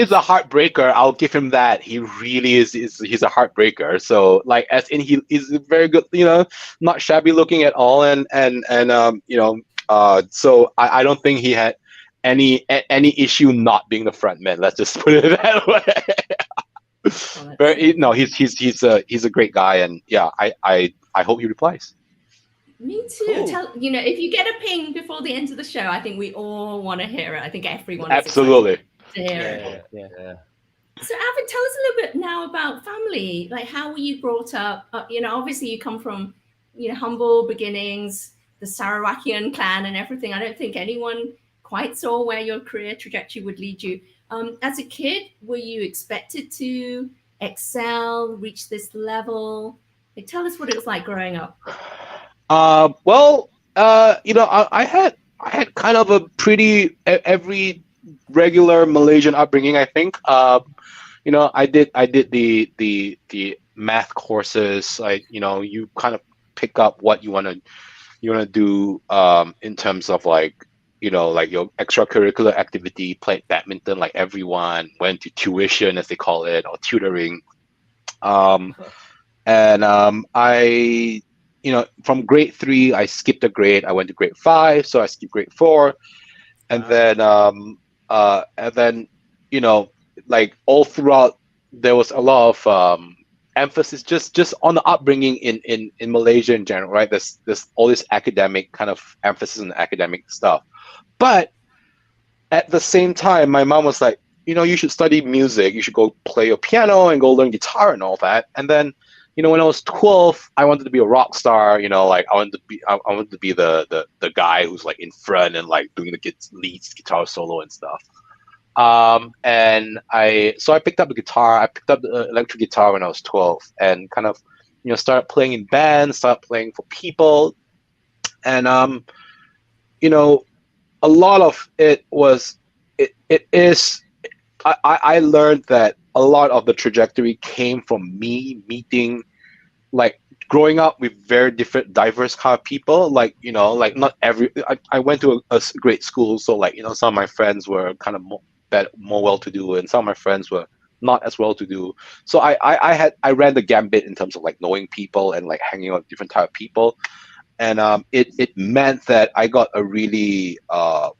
is a heartbreaker. I'll give him that. He really is. He's a heartbreaker. So like, as in, he is very good. Not shabby looking at all, and so I don't think he had any issue not being the front man. Let's just put it that way. He's a great guy, and yeah, I hope he replies. Me too. Cool. If you get a ping before the end of the show, I think we all want to hear it. I think everyone Absolutely. is excited to hear it. Yeah. So, Alvin, tell us a little bit now about family. Like, how were you brought up? Obviously, you come from humble beginnings, the Sarawakian clan, and everything. I don't think anyone quite saw where your career trajectory would lead you. As a kid, were you expected to excel, reach this level? Like, tell us what it was like growing up. I had kind of a pretty every regular Malaysian upbringing, I think. I did the math courses. Like, you kind of pick up what you want to do in terms of like your extracurricular activity. Played badminton like everyone, went to tuition, as they call it, or tutoring. And I, from grade 3, I skipped a grade. I went to grade 5, so I skipped grade 4, and Wow. then you know, like all throughout, there was a lot of emphasis just on the upbringing in Malaysia in general, right? There's all this academic kind of emphasis on academic stuff, but at the same time, my mom was like, you should study music. You should go play your piano and go learn guitar and all that. And then, when I was 12, I wanted to be a rock star. Like I wanted to be the guy who's like in front and like doing the lead guitar solo and stuff. So I picked up the guitar. I picked up the electric guitar when I was 12, and kind of, started playing in bands, started playing for people, and you know, a lot of it was it is I learned that a lot of the trajectory came from me meeting, like, growing up with very different diverse kind of people. Like, like not every I went to a great school, so like, some of my friends were kind of more well to do, and some of my friends were not as well to do. So I ran the gambit in terms of like knowing people and like hanging out with different type of people. And it meant that I got a really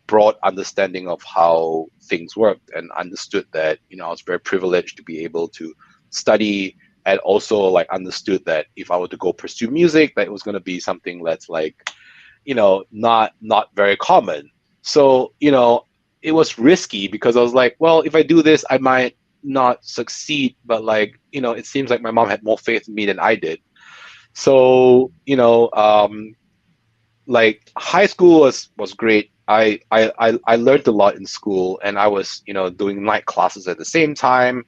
broad understanding of how things worked, and understood that I was very privileged to be able to study, and also like understood that if I were to go pursue music, that it was going to be something that's like not very common. So it was risky, because I was like, well, if I do this, I might not succeed, but like it seems like my mom had more faith in me than I did. So like high school was great. I learned a lot in school, and I was doing night classes at the same time,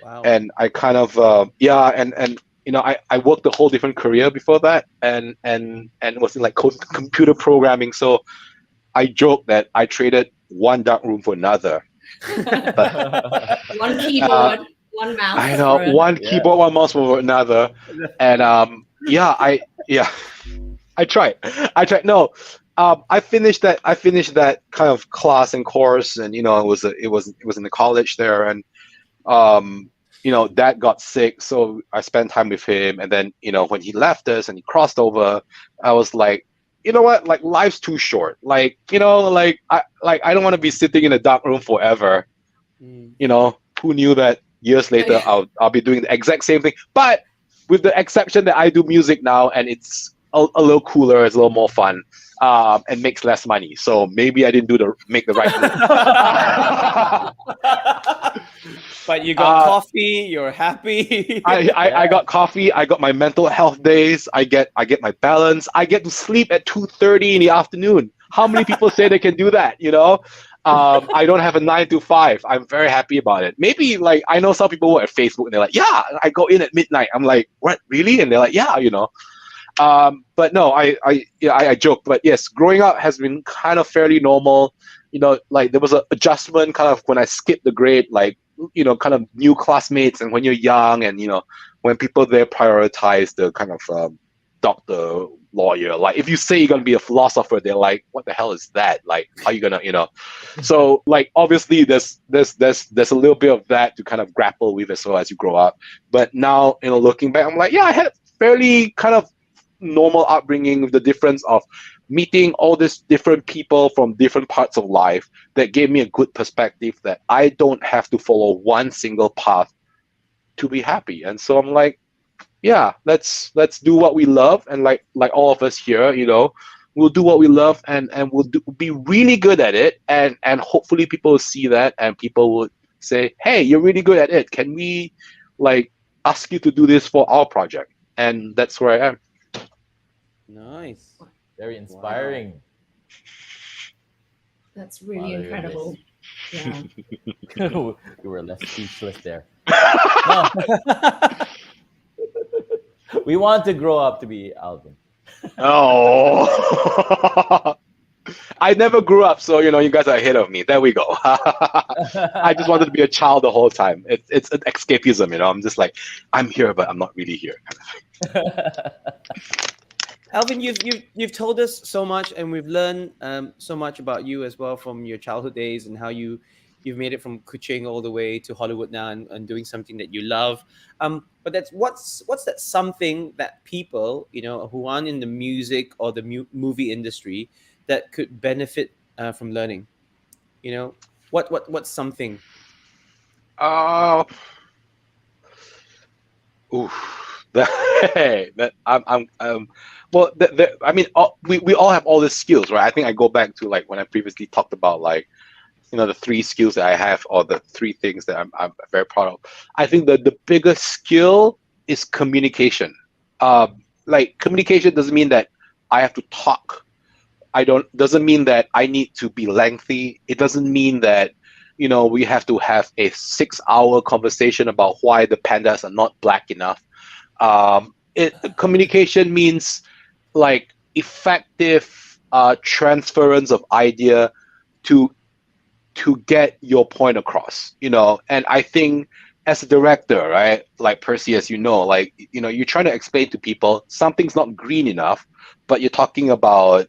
Wow. and I kind of and I worked a whole different career before that, and was in like computer programming. So I joke that I traded one dark room for another. But One keyboard, one mouse. I know, for a- one Yeah. keyboard, one mouse for another, and yeah, I tried. No, I finished that. I finished that kind of class and course, and it was in the college there, and dad got sick, so I spent time with him, and then when he left us and he crossed over, I was like, you know what, like life's too short. Like I don't want to be sitting in a dark room forever. Mm. Who knew that years later I'll be doing the exact same thing, but with the exception that I do music now, and it's a little cooler, it's a little more fun, and makes less money. So maybe I didn't make the right move. But you got Uh, coffee. You're happy. I got coffee. I got my mental health days. I get my balance. I get to sleep at 2:30 in the afternoon. How many people say they can do that? I don't have a 9 to 5. I'm very happy about it. Maybe like I know some people work at Facebook and they're like, yeah, I go in at midnight. I'm like, what, really? And they're like, yeah. But no, I joke. But yes, growing up has been kind of fairly normal. Like there was an adjustment kind of when I skipped the grade, like kind of new classmates, and when you're young, and when people there prioritize the kind of doctor, lawyer. Like if you say you're gonna be a philosopher, they're like, what the hell is that? Like, how are you gonna, So like obviously there's a little bit of that to kind of grapple with as well as you grow up. But now looking back, I'm like, yeah, I had fairly kind of normal upbringing, with the difference of meeting all these different people from different parts of life that gave me a good perspective that I don't have to follow one single path to be happy. And so I'm like, yeah, let's do what we love, and like all of us here, we'll do what we love, and be really good at it, and hopefully people will see that, and people will say, hey, you're really good at it. Can we like ask you to do this for our project? And that's where I am. Nice. Very inspiring. That's really Wow, incredible. Yeah. You were left speechless there. We want to grow up to be Alvin. Oh. I never grew up, so you guys are ahead of me. There we go. I just wanted to be a child the whole time. It's an escapism, I'm just like, I'm here, but I'm not really here. Alvin, you've told us so much, and we've learned so much about you as well from your childhood days, and how you you've made it from Kuching all the way to Hollywood now, and doing something that you love. But that's what's that something that people, who aren't in the music or the movie industry, that could benefit from learning? What's something? Uh, Oof. That well, I mean, we all have all these skills, right? I think I go back to like when I previously talked about like, the three skills that I have, or the three things that I'm very proud of. I think that the biggest skill is communication. Like communication doesn't mean that I have to talk. Doesn't mean that I need to be lengthy. It doesn't mean that we have to have a 6-hour conversation about why the pandas are not black enough. Communication means like effective transference of idea to get your point across. And I think as a director, right, like Percy, as like you're trying to explain to people something's not green enough, but you're talking about,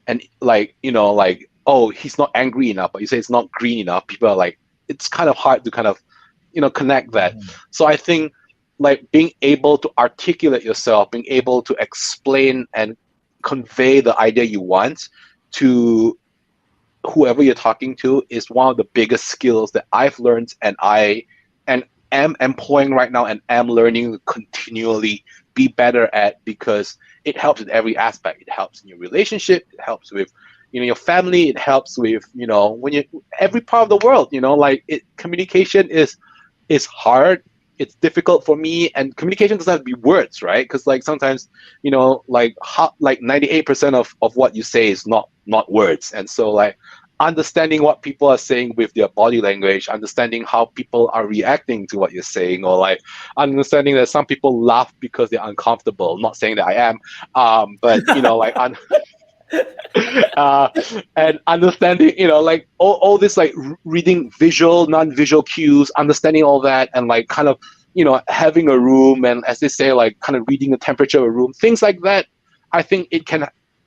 and like like, oh, he's not angry enough, but you say it's not green enough. People are like, it's kind of hard to kind of connect that. So I think like being able to articulate yourself, being able to explain and convey the idea you want to whoever you're talking to is one of the biggest skills that I've learned, and am employing right now, and am learning to continually be better at, because it helps in every aspect. It helps in your relationship, it helps with your family, it helps with when you every part of the world. Like communication is hard, it's difficult for me, and communication doesn't have to be words, right? Because like sometimes like 98% of what you say is not words. And so like understanding what people are saying with their body language, understanding how people are reacting to what you're saying, or like understanding that some people laugh because they're uncomfortable. Not saying that I am, but like and understanding like all this, like reading visual, non-visual cues, understanding all that, and like kind of having a room, and as they say, like kind of reading the temperature of a room, things like that. I think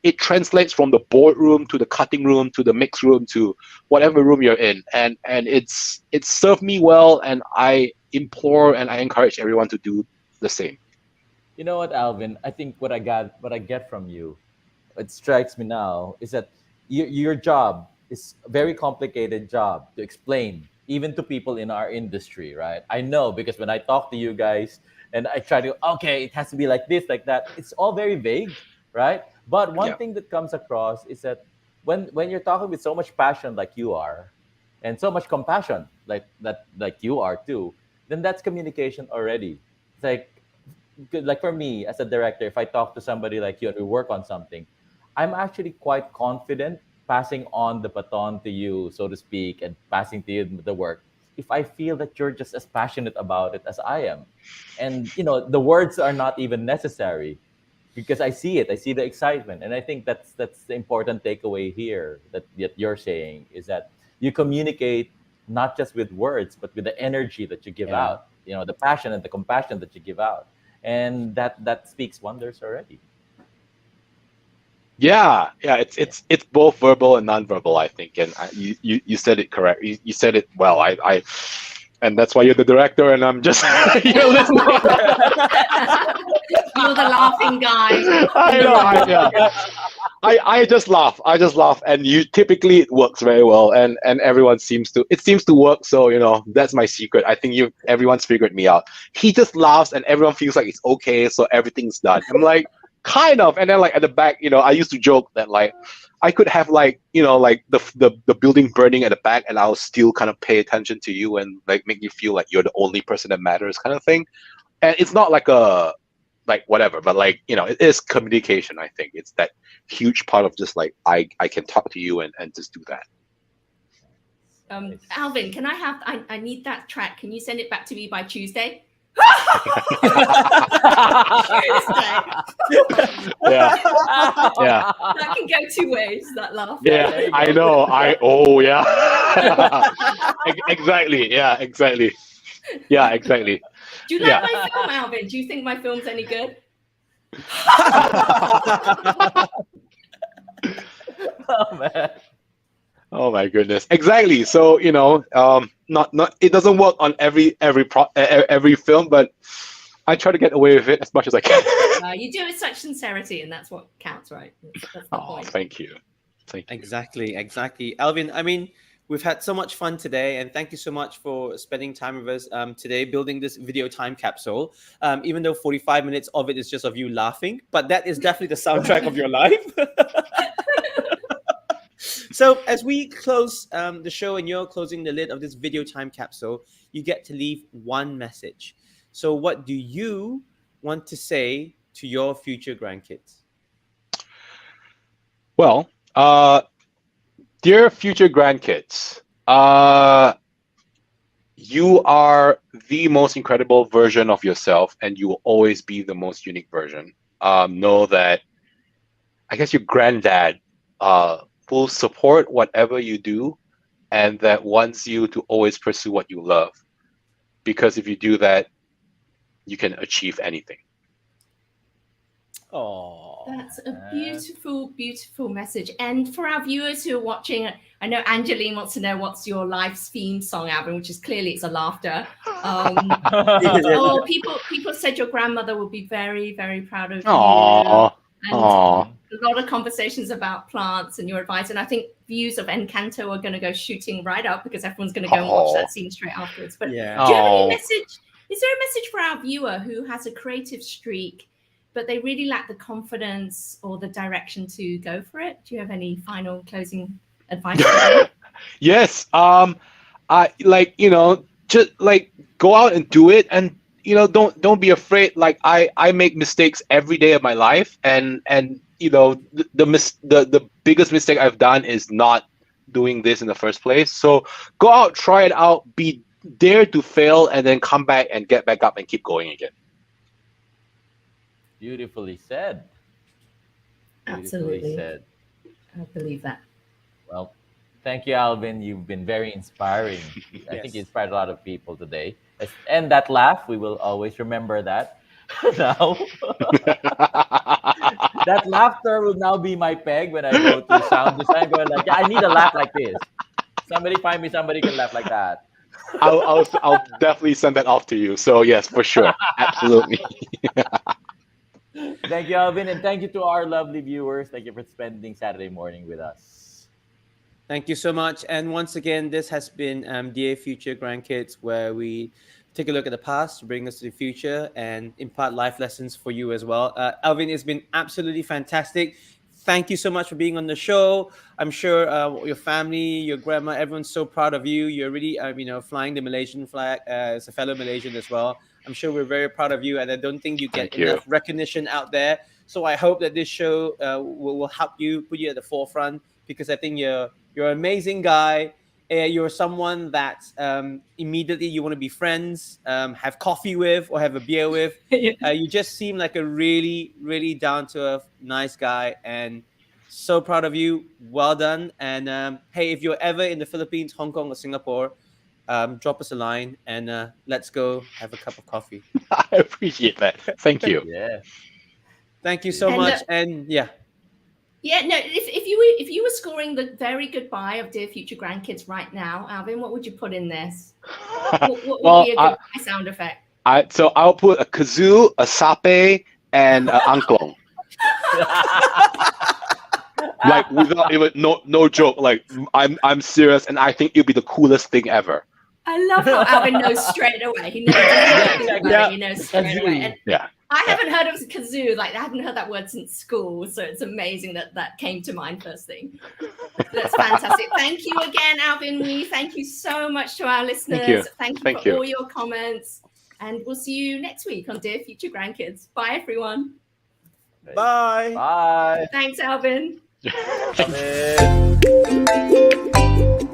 it translates from the boardroom to the cutting room to the mix room to whatever room you're in, and it's served me well, and I implore and I encourage everyone to do the same. You know what, Alvin? I think what I get from you, it strikes me now, is that your job is a very complicated job to explain, even to people in our industry, right? I know, because when I talk to you guys and I try to, okay, it has to be like this, like that, it's all very vague, right? But one Yeah. thing that comes across is that when you're talking with so much passion like you are, and so much compassion like you are too, then that's communication already. It's like for me as a director, if I talk to somebody like you and we work on something, I'm actually quite confident passing on the baton to you, so to speak, and passing to you the work, if I feel that you're just as passionate about it as I am. And the words are not even necessary, because I see it. I see the excitement, and I think that's the important takeaway here that you're saying, is that you communicate not just with words, but with the energy that you give Yeah. out. The passion and the compassion that you give out, and that speaks wonders already. Yeah, it's both verbal and nonverbal, I think, and you said it correct. You said it well. And that's why you're the director, and I'm just you're listening. You're the laughing guy. I know, yeah. I just laugh. I just laugh, and you typically it works very well, and everyone seems to work. So that's my secret. I think everyone's figured me out. He just laughs, and everyone feels like it's okay, so everything's done. I'm like, kind of, and then like at the back, I used to joke that like I could have like like the building burning at the back, and I'll still kind of pay attention to you and like make you feel like you're the only person that matters, kind of thing. And it's not like a like whatever, but like it is communication. I think it's that huge part of just like I can talk to you and just do that. Alvin, can I need that track. Can you send it back to me by Tuesday? Tuesday. Yeah, yeah, That can go two ways, that laugh. yeah. I know. Yeah. Exactly. Yeah, exactly. Yeah, exactly. Do you like my film, Alvin? Do you think my film's any good? Oh man. Oh my goodness. Exactly. So, not it doesn't work on every film, but I try to get away with it as much as I can. You do it with such sincerity, and that's what counts, right? That's the Oh, point. thank you. Thank you. Exactly. Alvin, I mean, we've had so much fun today, and thank you so much for spending time with us today, building this video time capsule. Even though 45 minutes of it is just of you laughing, but that is definitely the soundtrack of your life. So as we close the show and you're closing the lid of this video time capsule, you get to leave one message. So what do you want to say to your future grandkids? Well, dear future grandkids, you are the most incredible version of yourself, and you will always be the most unique version. Know that, I guess, your granddad will support whatever you do, and that wants you to always pursue what you love. Because if you do that, you can achieve anything. Oh, That's a beautiful, beautiful message. And for our viewers who are watching, I know Angeline wants to know what's your life's theme song, Alvin, which is clearly it's a laughter. People said your grandmother will be very, very proud of you. Aww. And Aww. a lot of conversations about plants and your advice. And I think views of Encanto are going to go shooting right up because everyone's going to go and watch that scene straight afterwards. But yeah. do you have any message? Is there a message for our viewer who has a creative streak, but they really lack the confidence or the direction to go for it? Do you have any final closing advice? Yes. I just go out and do it, and don't be afraid. Like I make mistakes every day of my life, and the biggest mistake I've done is not doing this in the first place. So go out, try it out, be dare to fail, and then come back and get back up and keep going again. Beautifully said. Absolutely. Beautifully said. I believe that. Well, thank you, Alvin. You've been very inspiring. I think you inspired a lot of people today. And that laugh, we will always remember that. Now, that laughter will now be my peg when I go to sound design. Going like, I need a laugh like this. Somebody find me somebody can laugh like that. I'll definitely send that off to you. So yes, for sure, absolutely. Thank you, Alvin, and thank you to our lovely viewers. Thank you for spending Saturday morning with us. Thank you so much. And once again, this has been Dear Future Grandkids, where we take a look at the past to bring us to the future and impart life lessons for you as well. Alvin, it's been absolutely fantastic. Thank you so much for being on the show. I'm sure your family, your grandma, everyone's so proud of you. You're really, flying the Malaysian flag as a fellow Malaysian as well. I'm sure we're very proud of you, and I don't think you get enough recognition out there. So I hope that this show will help you, put you at the forefront, because I think you're an amazing guy. You're someone that immediately you want to be friends, have coffee with, or have a beer with. You just seem like a really, really down-to-earth, nice guy, and so proud of you. Well done. And hey, if you're ever in the Philippines, Hong Kong, or Singapore, drop us a line and let's go have a cup of coffee. I appreciate that. Thank you. Yeah. Thank you so much. And yeah. Yeah, no, if you were scoring the very goodbye of Dear Future Grandkids right now, Alvin, what would you put in this? What would be a goodbye sound effect? So I'll put a kazoo, a sape, and an angklong. Like without even no joke. Like I'm serious, and I think it'll be the coolest thing ever. I love how Alvin knows straight away. He knows he knows straight away. And yeah. I haven't heard of kazoo. Like I haven't heard that word since school, so it's amazing that came to mind first thing. That's fantastic. Thank you again, Alvin Wee. Thank you so much to our listeners. Thank you for all your comments, and we'll see you next week on Dear Future Grandkids. Bye, everyone. Bye. Bye. Thanks, Alvin. Alvin.